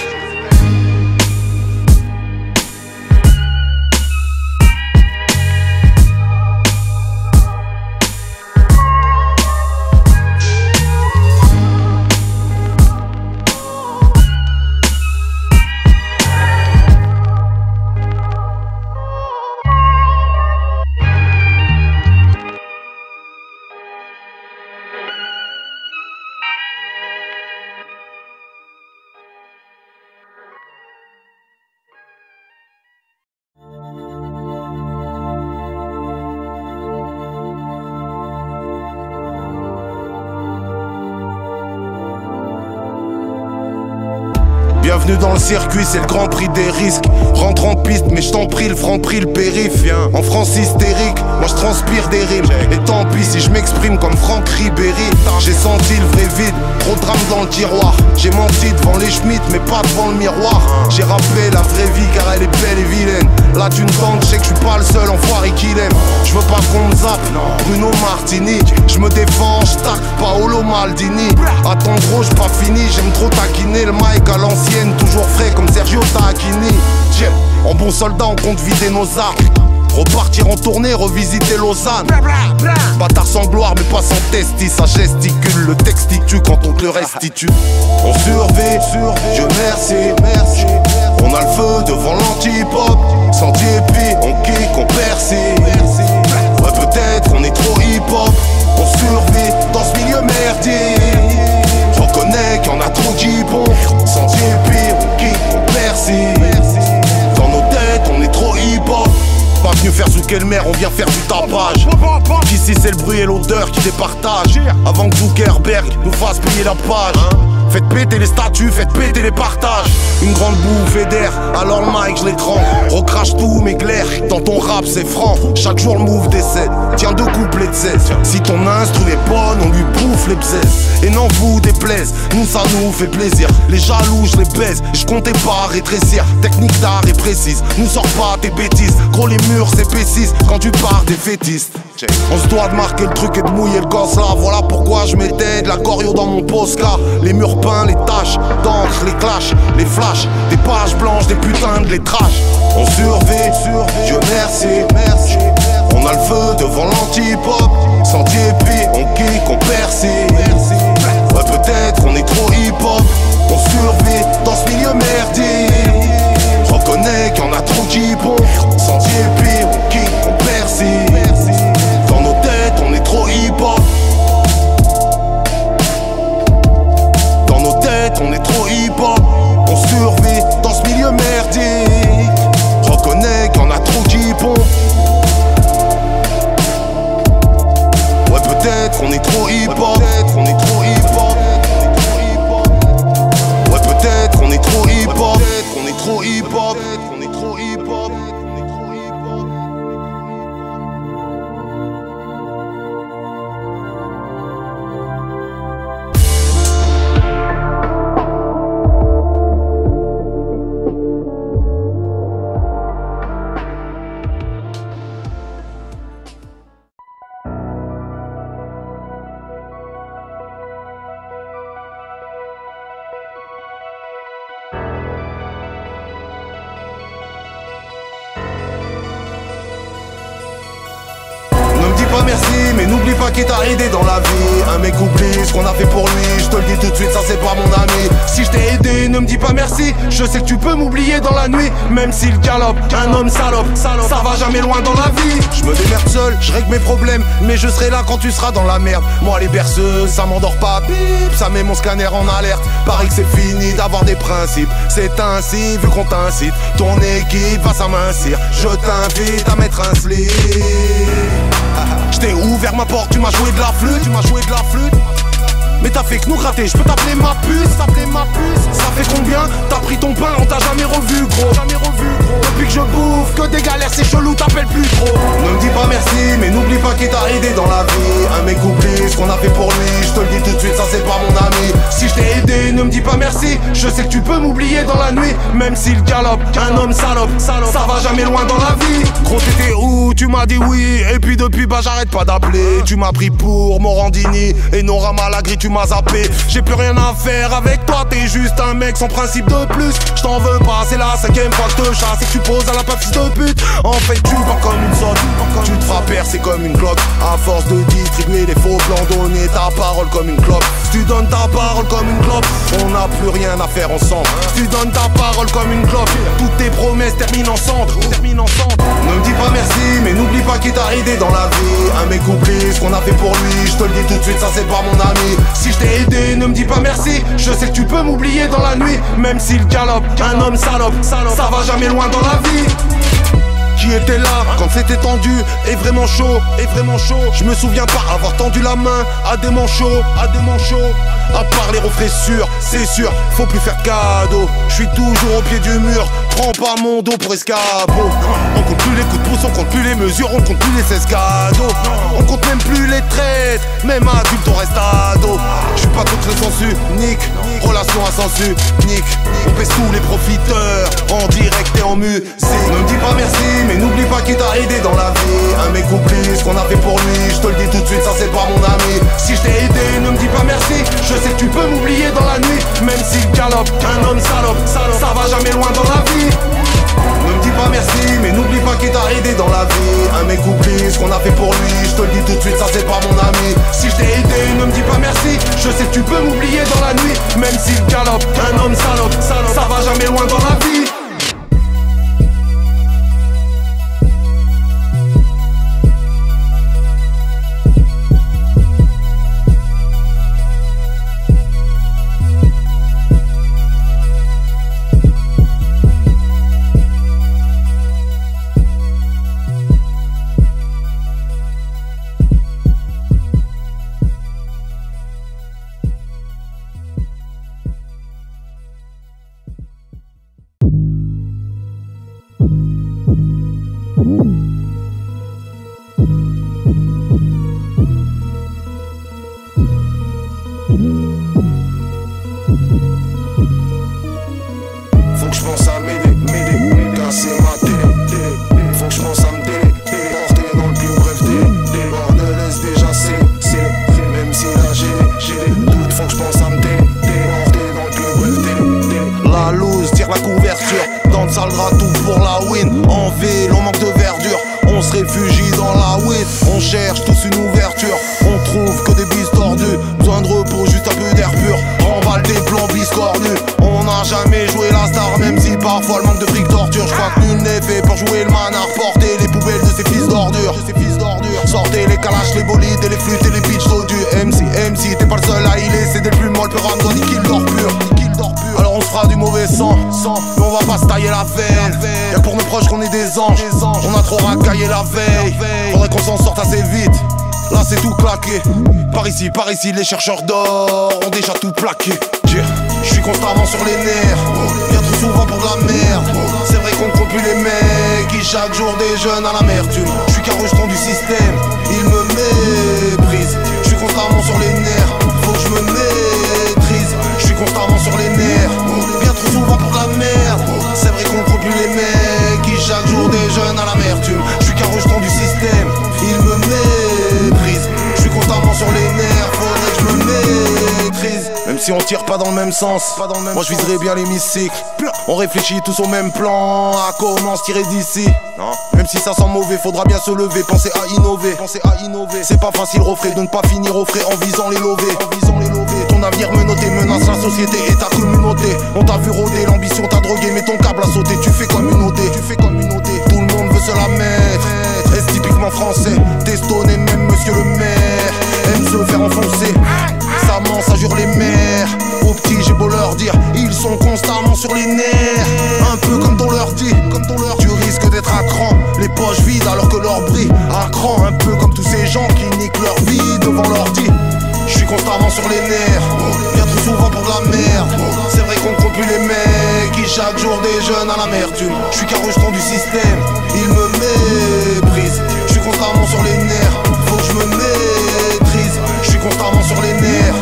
Bienvenue dans le circuit, c'est le grand prix des risques. Rentre en piste, mais je t'en prie, le franc prix, le périph'. En France hystérique, moi je transpire des rimes. Et tant pis si je m'exprime comme Franck Ribéry. J'ai senti le vrai vide, trop de drame dans le tiroir. J'ai menti devant les Schmitt, mais pas devant le miroir. J'ai rappelé la vraie vie car elle est belle et vilaine. Là d'une bande, je sais que je suis pas le seul enfoiré qui l'aime. Je veux pas qu'on me zappe, Bruno Martini. Je me défends, je tac, Paolo Maldini. Attends gros, j'ai pas fini, j'aime trop taquiner le mic à l'ancienne. Toujours frais comme Sergio Tacchini. En bon soldat on compte vider nos armes. Repartir en tournée, revisiter Lausanne. Bâtard sans gloire mais pas sans testis. Ça gesticule, le textitue quand on te le restitue. On survit, Dieu merci. On a le feu devant l'anti-pop. Sans dépit, on kick, on persille. Ouais peut-être on est trop hip-hop. On survit dans ce milieu merdique. Je reconnais qu'il y en a trop qui bon. Sans dépit, on kick, on persille. Dans nos têtes, on est trop hip-hop. Pas venu faire zouker le maire, on vient faire du tapage. Qu'ici c'est le bruit et l'odeur qui départagent. Avant que Zuckerberg nous fasse payer la page. Faites péter les statuts, faites péter les partages. Une grande bouffée d'air, alors le mic je l'étrangle. Recrache tout mes glaires, dans ton rap c'est franc. Chaque jour le move décède, tiens deux couplets de 16. Si ton instru est bonne, on lui bouffe les bzaises. Et n'en vous déplaise, nous ça nous fait plaisir. Les jaloux je les baise, je comptais pas rétrécir. Technique d'art et précise, nous sors pas tes bêtises. Gros les murs s'épaississent quand tu pars des fétistes. On se doit de marquer le truc et de mouiller le gosse là. Voilà pourquoi je mettais de la choreo dans mon Posca. Les murs peints, les taches d'encre, les clashs, les flashs, des pages blanches, des putains de lettrage. On survit, Dieu merci. On a le feu devant l'anti-pop. Sans dépit, on kick, on persille. Ouais peut-être on est trop hip-hop. On survit dans ce milieu merdique. Je reconnais qu'il y en a trop qui bon. Sans dépit, on kick, on persille. Dans nos têtes, on est trop hip-hop. Dans nos têtes, on est trop hip-hop. On survit dans ce milieu merdique. Je reconnais qu'il y en a trop qui bon. Ouais peut-être on est trop hip-hop. On est trop hip-hop. Ouais peut-être on est trop hip-hop. On est trop hip-hop. On est trop hip-hop. Pas merci, mais n'oublie pas qu'il t'a aidé dans la vie. Un mec oublie ce qu'on a fait pour lui. Je te le dis tout de suite, ça c'est pas mon ami. Si je t'ai aidé, ne me dis pas merci. Je sais que tu peux m'oublier dans la nuit. Même s'il galope, un homme salope, ça va jamais loin dans la vie. Je me démerde seul, je règle mes problèmes. Mais je serai là quand tu seras dans la merde. Moi les berceuses, ça m'endort pas, bip. Ça met mon scanner en alerte. Pareil que c'est fini d'avoir des principes. C'est ainsi, vu qu'on t'incite. Ton équipe va s'amincir. Je t'invite à mettre un slip. Je t'ai ouvert ma porte, tu m'as joué de la flûte, mais t'as fait que nous gratter. Je peux t'appeler ma puce, ça fait combien? T'as pris ton pain, on t'a jamais revu gros. Depuis que je bouffe, que des galères, c'est chelou, t'appelles plus trop. Ne me dis pas merci, mais n'oublie pas qu'il t'a aidé dans la vie. Un mec oublie ce qu'on a fait pour lui, je te le dis tout de suite, ça c'est pas mon ami. Si je t'ai aidé, ne me dis pas merci, je sais que tu peux m'oublier dans la nuit. Même s'il galope, un homme salope, ça va jamais loin dans la vie. Gros t'étais où? Tu m'as dit oui, et puis depuis bah j'arrête pas d'appeler. Tu m'as pris pour Morandini, et Nora Malagri tu m'as zappé. J'ai plus rien à faire avec toi, t'es juste un mec sans principe de plus. Je t'en veux pas, c'est la 5ème fois que je te chasse et que tu poses à la place de pute. En fait tu vends comme une sotte, tu te feras percer comme une cloque. À force de distribuer des faux plans, donner ta parole comme une clope. Tu donnes ta parole comme une clope, on n'a plus rien à faire ensemble. Tu donnes ta parole comme une clope, toutes tes promesses terminent en cendre. Ne me dis pas merci, mais n'oublie pas qu'il t'a aidé dans la vie. Un mec oublie ce qu'on a fait pour lui, je te le dis tout de suite, ça c'est pas mon ami. Si je t'ai aidé, ne me dis pas merci, je sais que tu peux m'oublier dans la nuit. Même s'il galope, un homme salope, ça va jamais loin dans la vie. Qui était là quand c'était tendu et vraiment chaud, Je me souviens pas avoir tendu la main à des manchots, À part les refrains sûrs, c'est sûr, faut plus faire de cadeaux. Je suis toujours au pied du mur, prends pas mon dos pour escabeau. On compte plus les coups de pouce, on compte plus les mesures, on compte plus les 16 cadeaux. On compte même plus les traites, même adulte on reste ado. Je suis pas contre le sens unique, relation à sens unique. On pèse tous les profiteurs, en direct et en musique. Ne me dis pas merci, mais n'oublie pas qu'il t'a aidé dans la vie. Un mec oublie ce qu'on a fait pour lui, je te le dis tout de suite, ça c'est pas mon ami. Si je t'ai aidé, ne me dis pas merci, je sais que tu peux m'oublier dans la nuit. Même s'il galope, un homme salope, ça va jamais loin dans la vie. Ne me dis pas merci, mais n'oublie pas qu'il t'a aidé dans la vie. Un mec oublie ce qu'on a fait pour lui, je te le dis tout de suite, ça c'est pas mon ami. Si je t'ai aidé, ne me dis pas merci, je sais que tu peux m'oublier dans la nuit. Même s'il galope, un homme salope, ça va jamais loin dans la vie. Faut que je pense à m'aider, casser ma télé. Faut que je pense à me téléporter dans le plus bref des bordelaises déjà c'est même si là j'ai des doutes. Faut que je pense à me téléporter dans le plus bref des. La loose tire la couverture, dans le sale drap tout pour la win. En ville on manque de verdure, on se réfugie dans la weed. On cherche tous une ouverture, on trouve que des bises tordues. Besoin de repos, juste un peu d'air pur. Remballe des plans biscornus. On n'a jamais joué la star, même si parfois le manque de fric torture. Je crois que nul n'est fait pour jouer le manard. Porter les poubelles de ces fils d'ordures. Sortez les calaches, les bolides et les flûtes et les bitches du MC, t'es pas le seul à y laisser des plumes. Moi le peur doit niquer l'or pur. Alors on se fera du mauvais sang, mais on va pas se tailler la veine. Y'a pour nos proches qu'on est des anges. On a trop racaillé la veille, faudrait qu'on s'en sorte assez vite. Là c'est tout claqué. Par ici, les chercheurs d'or ont déjà tout plaqué. Je suis constamment sur les nerfs, bien trop souvent pour de la merde. C'est vrai qu'on compte plus les mecs qui chaque jour déjeunent à l'amertume. Je suis qu'un rejeton du système, il me méprise. Je suis constamment sur les nerfs, faut que je me maîtrise. Je suis constamment sur les nerfs, bien trop souvent pour de la merde. C'est vrai qu'on compte plus les mecs qui chaque jour déjeunent à l'amertume. Je suis qu'un rejeton du système, il me méprise. Je suis constamment sur les nerfs, faudrait que je me maîtrise. Même si on tire pas dans le même sens, moi je viserais bien l'hémicycle. On réfléchit tous au même plan, à comment se tirer d'ici. Même si ça sent mauvais, faudra bien se lever, penser à innover. C'est pas facile refrais de ne pas finir au frais en visant les lovés. Ton avenir menotté menace la société et ta communauté. On t'a vu rôder, l'ambition t'a drogué, mais ton câble a sauté, tu fais comme une OD. Tout le monde veut se la mettre, est typiquement français. Testonné même monsieur le maire aime se faire enfoncer. Ça ment, ça jure les mères. Aux petits j'ai beau leur dire, ils sont constamment sur les nerfs. Un peu comme on leur dit, tu risques d'être à cran, les poches vides alors que l'or brille à cran. Un peu comme tous ces gens qui niquent leur vie devant l'ordi. Je suis constamment constamment sur les nerfs, bien trop souvent pour de la merde. C'est vrai qu'on compte plus les mecs qui chaque jour déjeunent à l'amertume. Je suis qu'un rejeton du système, il me méprise. Je suis constamment sur les nerfs, faut que je me maîtrise. Je suis constamment sur les nerfs,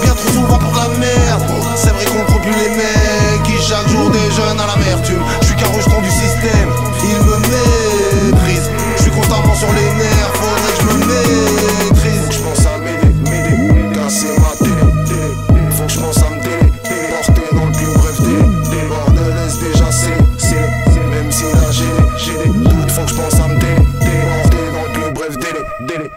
bien trop souvent pour de la merde. C'est vrai qu'on compte plus les mecs qui chaque jour déjeunent à l'amertume. Je suis qu'un rejeton du système, il me méprise. Je suis constamment sur les nerfs, faudrait que je me maîtrise. Faut que je pense à m'aider, casser ma télé. Faut que je pense à me porter dans le plus bref délai. Bordelaise déjà c'est même si là j'ai des doutes. Faut que je pense à me porter dans le plus bref délai.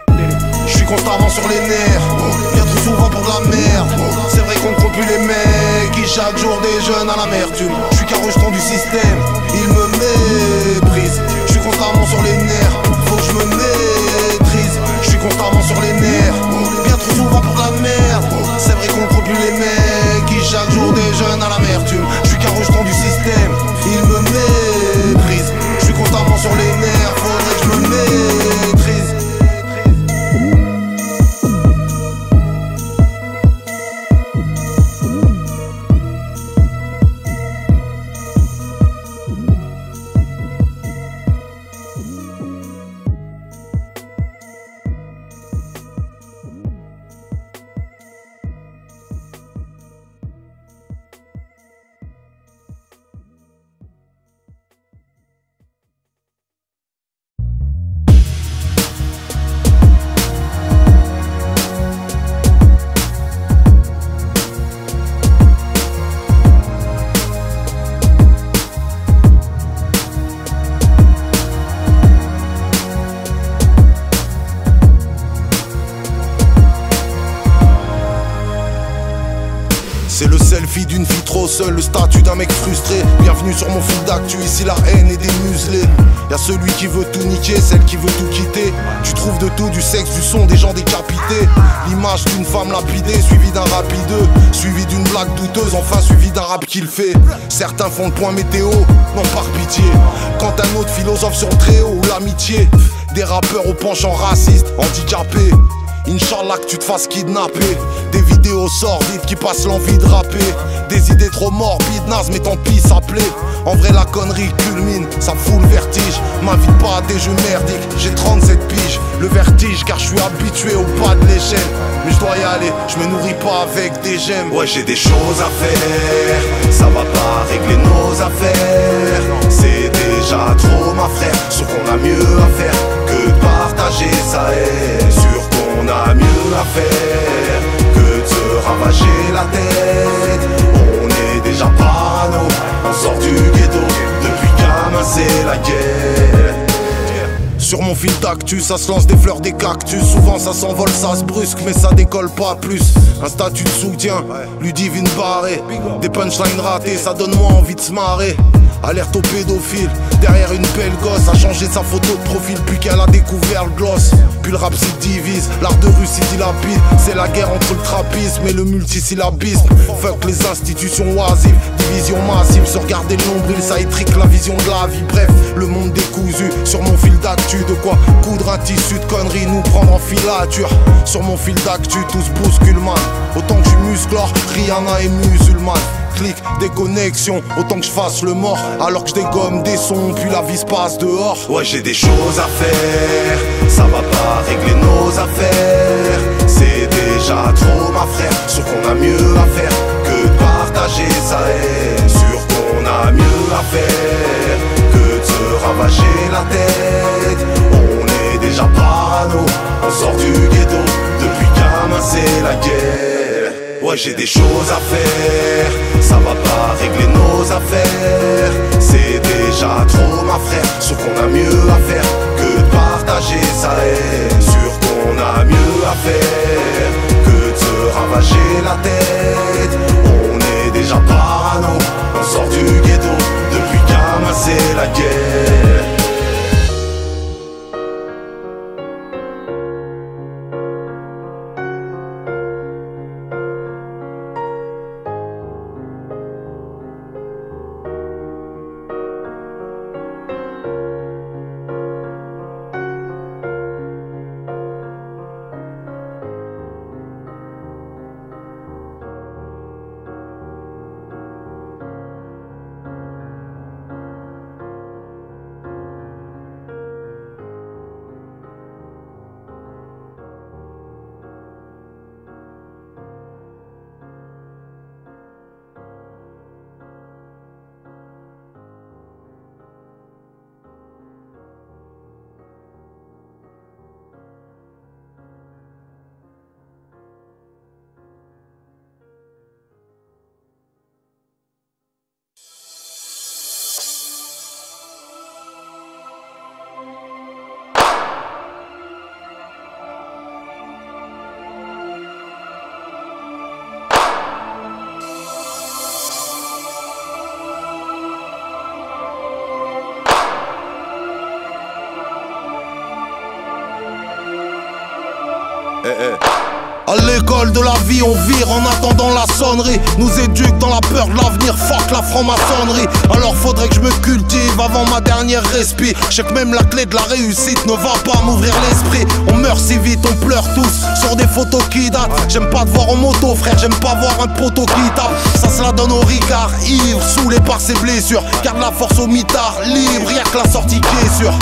Je suis constamment sur les nerfs, bien trop souvent pour de la merde. C'est vrai qu'on ne compte plus les mecs qui chaque jour déjeunent à l'amertume. Je suis qu'un rejeton du système, il me méprise. Je suis constamment sur les nerfs, faut que je me maîtrise. Je suis constamment sur les nerfs, bien trop souvent pour de la merde. C'est vrai qu'on ne compte plus les mecs qui chaque jour déjeunent à l'amertume. Je suis qu'un rejeton du système, il me méprise. Je suis constamment sur les nerfs, faudrait que je me maîtrise. C'est le selfie d'une fille trop seule, le statut d'un mec frustré. Bienvenue sur mon fil d'actu, ici la haine est démuselée. Y'a celui qui veut tout niquer, celle qui veut tout quitter. Tu trouves de tout, du sexe, du son, des gens décapités. L'image d'une femme lapidée, suivie d'un rapideux, suivi d'une blague douteuse, enfin suivi d'un rap qu'il fait. Certains font le point météo, non par pitié. Quand un autre philosophe sur le Tréau ou l'amitié. Des rappeurs au penchant raciste, handicapés. Inch'Allah que tu te fasses kidnapper. Des vidéos sordides qui passent l'envie de rapper. Des idées trop morbides, nazes mais tant pis ça plaît. En vrai la connerie culmine, ça fout le vertige. M'invite pas à des jeux merdiques, j'ai 37 piges. Le vertige car je suis habitué au pas de l'échelle. Mais je dois y aller, je me nourris pas avec des gemmes. Ouais j'ai des choses à faire, ça va pas régler nos affaires. C'est déjà trop ma frère, sûr qu'on a mieux à faire que de partager sa haine. Sûr qu'on a mieux à faire que de se ravager la tête. On est déjà parano, on sort du ghetto. Depuis gamin c'est la guerre. Sur mon fil d'actu, ça se lance des fleurs, des cactus. Souvent ça s'envole, ça se brusque, mais ça décolle pas plus. Un statut de soutien, Ludivine barré. Des punchlines ratées, ça donne moins envie de se marrer. Alerte au pédophile, derrière une belle gosse. A changé sa photo de profil, puis qu'elle a découvert le gloss. Puis le rap s'y divise, l'art de rue s'y dilapide. C'est la guerre entre le trapisme et le multisyllabisme. Fuck les institutions oisives, division massive. Se regarder le nombril, ça étrique la vision de la vie. Bref, le monde décousu, sur mon fil d'actu. De quoi coudre un tissu de conneries, nous prendre en filature. Sur mon fil d'actu, tout se bouscule man. Autant que je suis musclore, Rihanna est musulmane. Clic, déconnexion, autant que je fasse le mort. Alors que je dégomme des sons, puis la vie se passe dehors. Ouais j'ai des choses à faire, ça va pas régler nos affaires. C'est déjà trop ma frère, sûr qu'on a mieux à faire que de partager sa haine. Sûr qu'on a mieux à faire que de se ravager la tête. On est déjà parano, on sort du ghetto. Depuis gamin c'est la guerre. Ouais j'ai des choses à faire, ça va pas régler nos affaires. C'est déjà trop ma frère, sûr qu'on a mieux à faire que de partager sa haine. Sûr qu'on a mieux à faire que de se ravager la tête. On est déjà parano, on sort du ghetto. Depuis gamin c'est la guerre. l'école de la vie, on vire en attendant la sonnerie. Nous éduquent dans la peur de l'avenir, fuck la franc-maçonnerie. Alors faudrait que je me cultive avant ma dernière respi. Je sais que même la clé de la réussite ne va pas m'ouvrir l'esprit. On meurt si vite, on pleure tous sur des photos qui datent. J'aime pas te voir en moto frère, j'aime pas voir un poteau qui tape. Ça se la donne au Ricard, ivre, saoulé par ses blessures. Garde la force au mitard, libre, y'a que la sortie qui est sûre.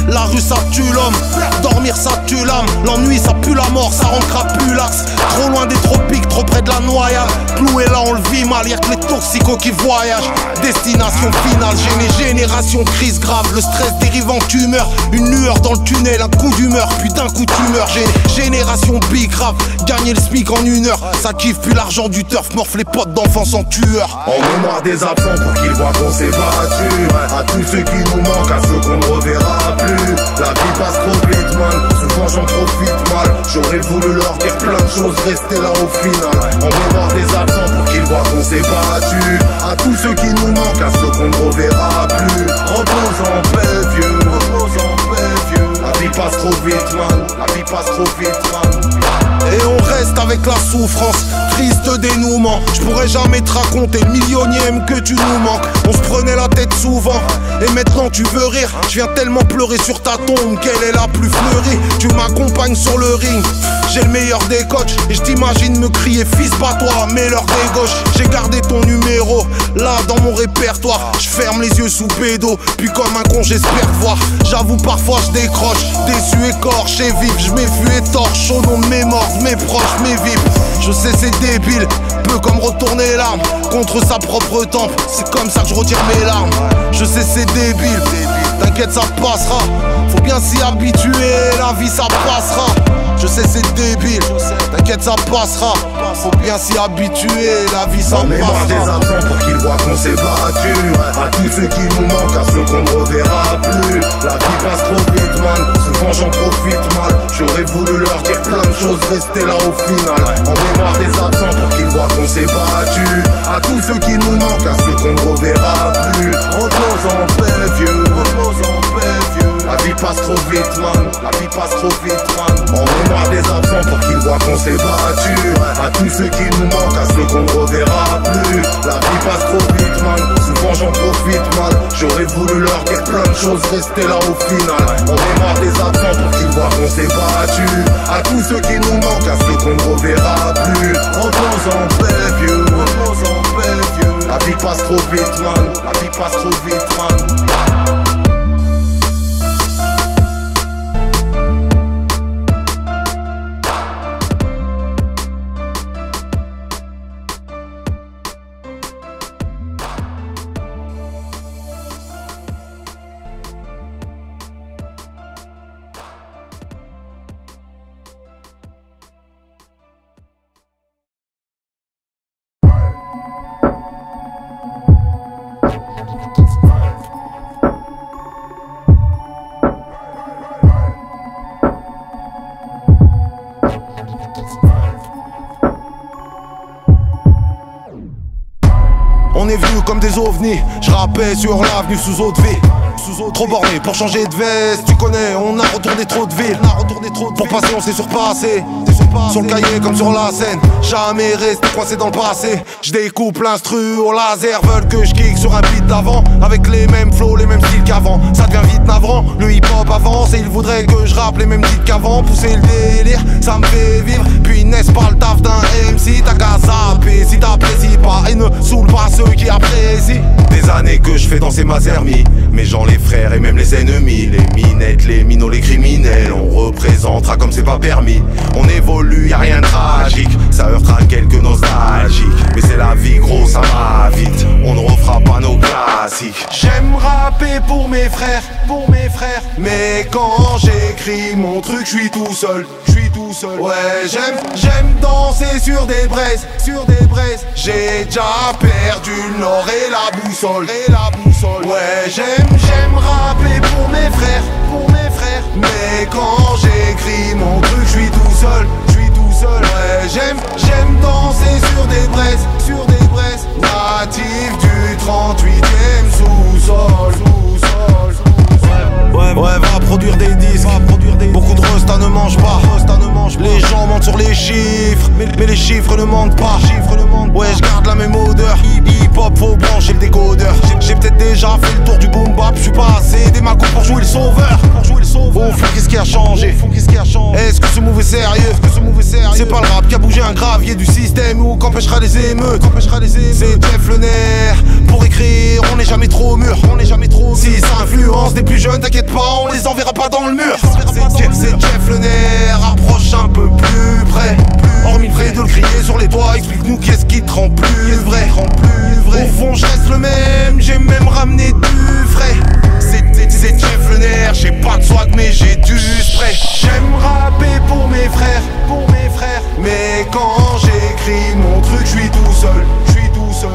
La rue ça tue l'homme, dormir ça tue l'âme. L'ennui ça pue la mort, ça rend crapulax. Trop loin des tropiques, trop près de la noyade. Cloué là on le vit mal, y'a que les toxicos qui voyagent. Destination finale, génération crise grave. Le stress dérive en tumeur, une lueur dans le tunnel, un coup d'humeur, puis d'un coup tu meurs. Génération big grave, gagner le SMIC en 1 heure. Ça kiffe plus l'argent du turf, morfle les potes d'enfants en tueur. En mémoire des absents pour qu'ils voient qu'on s'est battu. À tous ceux qui nous manquent, à ceux qu'on ne reverra plus. La vie passe trop vite man, souvent j'en profite mal. J'aurais voulu leur dire plein de choses, rester là au final. En mémoire des absents pour qu'ils voient qu'on s'est battu. À tous ceux qui nous manquent, à ceux qu'on ne reverra plus. Repose en paix vieux, repose en paix vieux. La vie passe trop vite man, la vie passe trop vite man. Et on reste avec la souffrance, triste dénouement. Je pourrais jamais te raconter le millionième que tu nous manques. On se prenait la tête souvent, et maintenant tu veux rire. Je viens tellement pleurer sur ta tombe qu'elle est la plus fleurie. Tu m'accompagnes sur le ring, j'ai le meilleur des coachs. Et je t'imagine me crier fils bats-toi, mets-leur des gauches. J'ai gardé ton numéro, là dans mon répertoire. Je ferme les yeux sous bédo, puis comme un con j'espère te voir. J'avoue parfois je décroche, déçu écorché vif. Je m'effuis et torche au nom de mes morts, mes proches, mes vifs. Je sais c'est débile, peu comme retourner l'arme contre sa propre tempe. C'est comme ça que je retire mes larmes. Je sais c'est débile, t'inquiète ça passera. Faut bien s'y habituer, la vie ça passera. Je sais c'est débile, t'inquiète ça passera. Faut bien s'y habituer, la vie ça passera. En mémoire des absents pour qu'ils voient qu'on s'est battu. À tous ceux qui nous manquent, à ceux qu'on ne reverra plus. La vie passe trop vite man, souvent j'en profite mal. J'aurais voulu leur dire plein de choses, rester là au final. En mémoire des absents pour qu'ils voient qu'on s'est battu. À tous ceux qui nous manquent, à ceux qu'on ne reverra plus. Repose en paix vieux, repose en paix vieux. La vie passe trop vite man, la vie passe trop vite man. En mémoire des absents pour qu'ils voient qu'on s'est battu. À tous ceux qui nous manquent, à ceux qu'on ne reverra plus. La vie passe trop vite man, souvent j'en profite mal. J'aurais voulu leur dire plein de choses, rester là au final. En mémoire des absents pour qu'ils voient qu'on s'est battu. À tous ceux qui nous manquent, à ceux qu'on ne reverra plus. Repose en paix vieux, repose en paix vieux. La vie passe trop vite man, la vie passe trop vite man. On est venu comme des ovnis, je rappais sur l'avenue sous eau de vie. Trop borné pour changer de veste, tu connais, on a retourné trop de villes. Pour passer on s'est surpassé, sur le cahier comme sur la scène. Jamais resté coincé dans le passé. Je découpe l'instru au laser, veulent que je kick sur un beat d'avant. Avec les mêmes flows, les mêmes styles qu'avant. Ça devient vite navrant, le hip hop avance. Et ils voudraient que je rappe les mêmes titres qu'avant. Pousser le délire, ça me fait vivre. Puis n'est-ce pas le taf d'un MC, t'as qu'à zapper si t'apprécies pas. Et ne saoule pas ceux qui apprécient. Des années que je fais danser ma zermie, mes gens, les frères et même les ennemis. Les minettes, les minots, les criminels. On représentera comme c'est pas permis. On évolue, y'a rien de tragique. Ça heurtera quelques nostalgiques, mais c'est la vie gros, ça va vite. On ne refera pas nos classiques. J'aime rapper pour mes frères, mais quand j'écris mon truc, je suis tout seul. Ouais, j'aime danser sur des braises, J'ai déjà perdu le nord et la boussole. Ouais, j'aime rapper pour mes frères, mais quand j'écris mon truc, je suis tout seul. Ouais, j'aime danser sur des braises, natif du 38e sous-sol. Ouais, va produire des disques, beaucoup de resta ne mange pas. Les gens mentent sur les chiffres, mais les chiffres ne mentent pas. Ouais, je garde la même odeur. Hip-hop, faut brancher le décodeur. J'ai peut-être déjà fait le tour du boom bap. J'suis pas assez démago pour jouer le sauveur. Au fond, qu'est-ce qui a changé? Est-ce que ce move est sérieux? C'est pas le rap qui a bougé un gravier du système ou qu'empêchera les émeutes. C'est Jeff le nerf. Pour écrire, on n'est jamais trop mûr. Si ça influence des plus jeunes, t'inquiète pas, on les enverra pas dans le mur. C'est Jeff le nerf, approche un peu plus près. Hormis le fait de le crier sur les toits, explique-nous qu'est-ce qui te rend plus vrai. Au fond, je reste le même, j'ai même ramené du frais. C'est Jeff le nerf, j'ai pas de swag mais j'ai du spray. J'aime rapper pour mes frères, mais quand j'écris mon truc, je suis tout seul.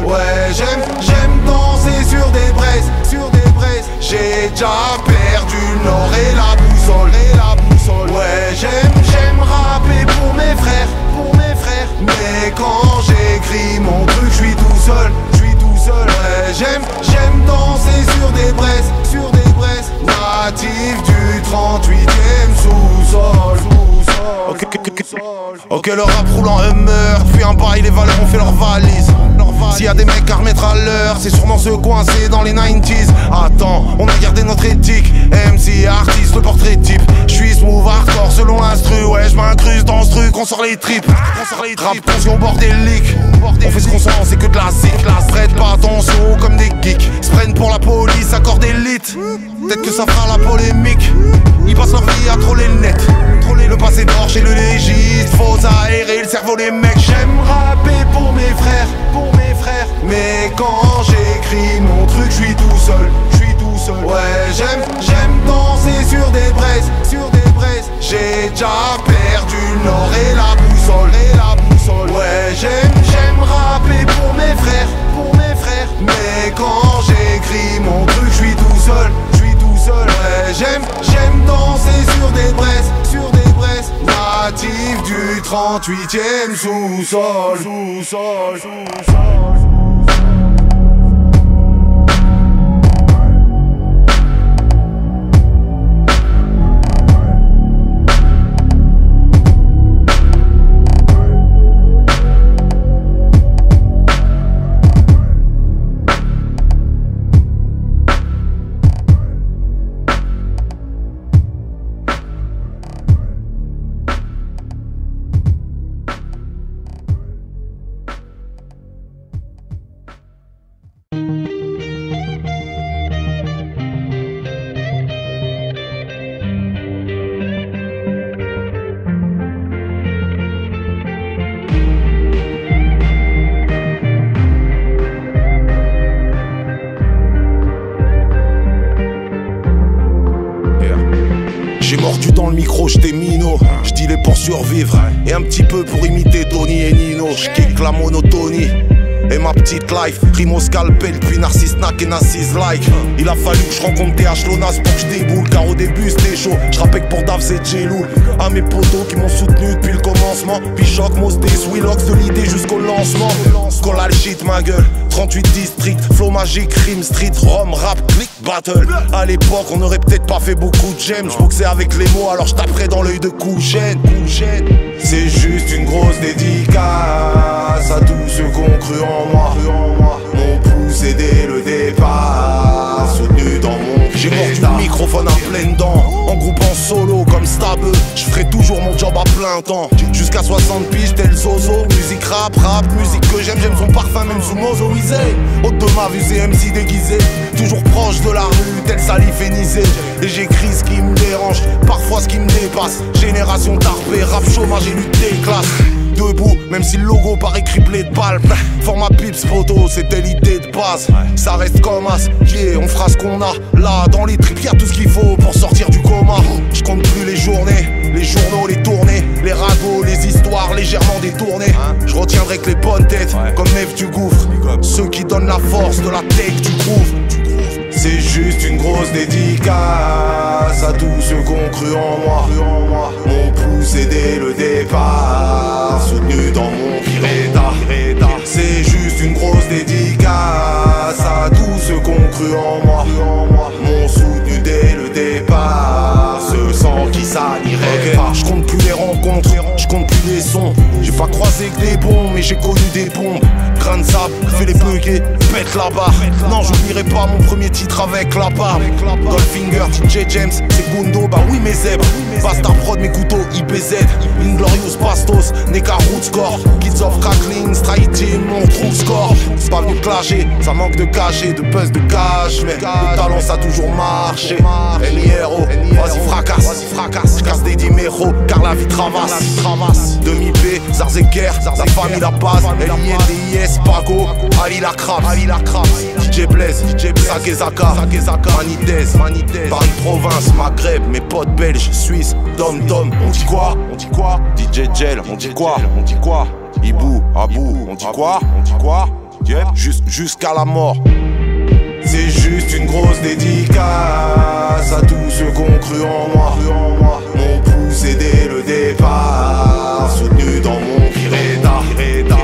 Ouais, j'aime danser sur des braises. J'ai déjà perdu le nord et la boussole. Ouais, j'aime rapper pour mes frères, mais quand j'écris mon truc, je suis tout seul. Ouais, j'aime danser sur des braises. Natif du 38e sous-sol. Ok, le rap roule en Hummer. Puis un bail, les valeurs ont fait leur valise. S'il y a des mecs à remettre à l'heure, c'est sûrement ceux coincés dans les 90s. Attends, on a gardé notre éthique. MC, artiste, le portrait type. J'suis smooth, hardcore selon l'instru. Ouais, j'm'incruste dans ce truc, on sort les tripes. Rap conscient bordélique. On fait ce qu'on sent, c'est que de la zik. Prête pas attention comme des geeks. Se prennent pour la police, accord d'élite. Peut-être que ça fera la polémique. Ils passent leur vie à troller le net. Le passé d'or chez le légiste. Faut aérer le cerveau les mecs. J'aime rapper pour mes frères. Mais quand j'écris mon truc, je suis tout seul. Ouais, j'aime danser sur des braises. J'ai déjà perdu le nord et la boussole. Ouais, j'aime rapper pour mes frères. Mais quand j'écris mon truc, je suis tout seul. Ouais, j'aime danser sur des braises. Natif du 38e sous-sol. J'ai mordu dans le micro, j'étais minot. J'dis les pour survivre et un petit peu pour imiter Tony et Nino. J'kick la monotonie et ma petite life. Rime au scalpel, puis Narcisse Nack et Narcisse like. Il a fallu que je rencontre TH Lonas pour que je déboule, car au début c'était chaud. J'rappais que pour Davs et J-Loul. À mes potos qui m'ont soutenu depuis le commencement. Pichoc, Mosté, Swilox, de l'idée jusqu'au lancement. Collal shit ma gueule, 38 districts, flow magique, rime street, Rome, rap, click, battle. À l'époque on aurait peut-être pas fait beaucoup de j'aime. J'boxais avec les mots alors j'taperais dans l'œil de Couchène. C'est juste une grosse dédicace à tous ceux qui ont cru en moi. M'ont poussé dès le départ, soutenu dans mon J'ai mordu le microphone à pleines dents, en groupe en solo comme Stabeux. Je ferai toujours mon job à plein temps, jusqu'à 60 piges tel Zozo. Musique rap, musique que j'aime son parfum même sous mozoisé. Haute de ma vue c'est MC déguisé, toujours proche de la rue tel Salif et Nizé. Et j'écris ce qui me dérange, parfois ce qui me dépasse. Génération tarpée, rap chômage et lutte des classes. Debout, même si le logo paraît criblé de balles. Format pips photo, c'était l'idée de base. Ça reste comme as, yeah, on fera ce qu'on a. Là, dans les tripes, y'a tout ce qu'il faut pour sortir du coma. Je compte plus les journées, les journaux, les tournées, les ragots, les histoires légèrement détournées. Je retiendrai que les bonnes têtes, comme Nef du gouffre. Ceux qui donnent la force de la tech du groove. C'est juste une grosse dédicace à tous ceux qui ont cru en moi. M'ont poussé dès le départ, soutenu dans mon pire état. C'est juste une grosse dédicace à tous ceux qui ont cru en moi. M'ont soutenu dès le départ, ceux sans qui ça n'irait pas. Je compte plus les rencontres, mais j'ai connu des bombes. Grain de sable, fais les bugger, pète la barre. Non, j'oublierai pas mon premier titre avec la barbe. Goldfinger, DJ James, c'est Gundo, bah oui mes zèbres. Bastard prod, mes couteaux, IPZ. Inglorious Bastos, Neka Rootscore. Kids of Crackling, Strike Team, mon trou score. C'est pas venu clasher, ça manque de cachet, de buzz, de cash. Mais le talent ça a toujours marché. NIRO, vas-y fracasse, j'casse des diméros, car la vie travasse. Demi-P, Zarzeker, la famille la base. LILDIS, Pago, Ali la crabe, DJ Blaise, Sakezaka, Manitez, Paris Province, Maghreb, mes potes belges, Suisse, Dom, on dit quoi? DJ Gel, on dit quoi? Ibou, Abou, on dit quoi? Yep, jusqu'à la mort. C'est juste une grosse dédicace à tous ceux qui ont cru en moi. M'ont poussé dès le départ, soutenu dans mon pire état.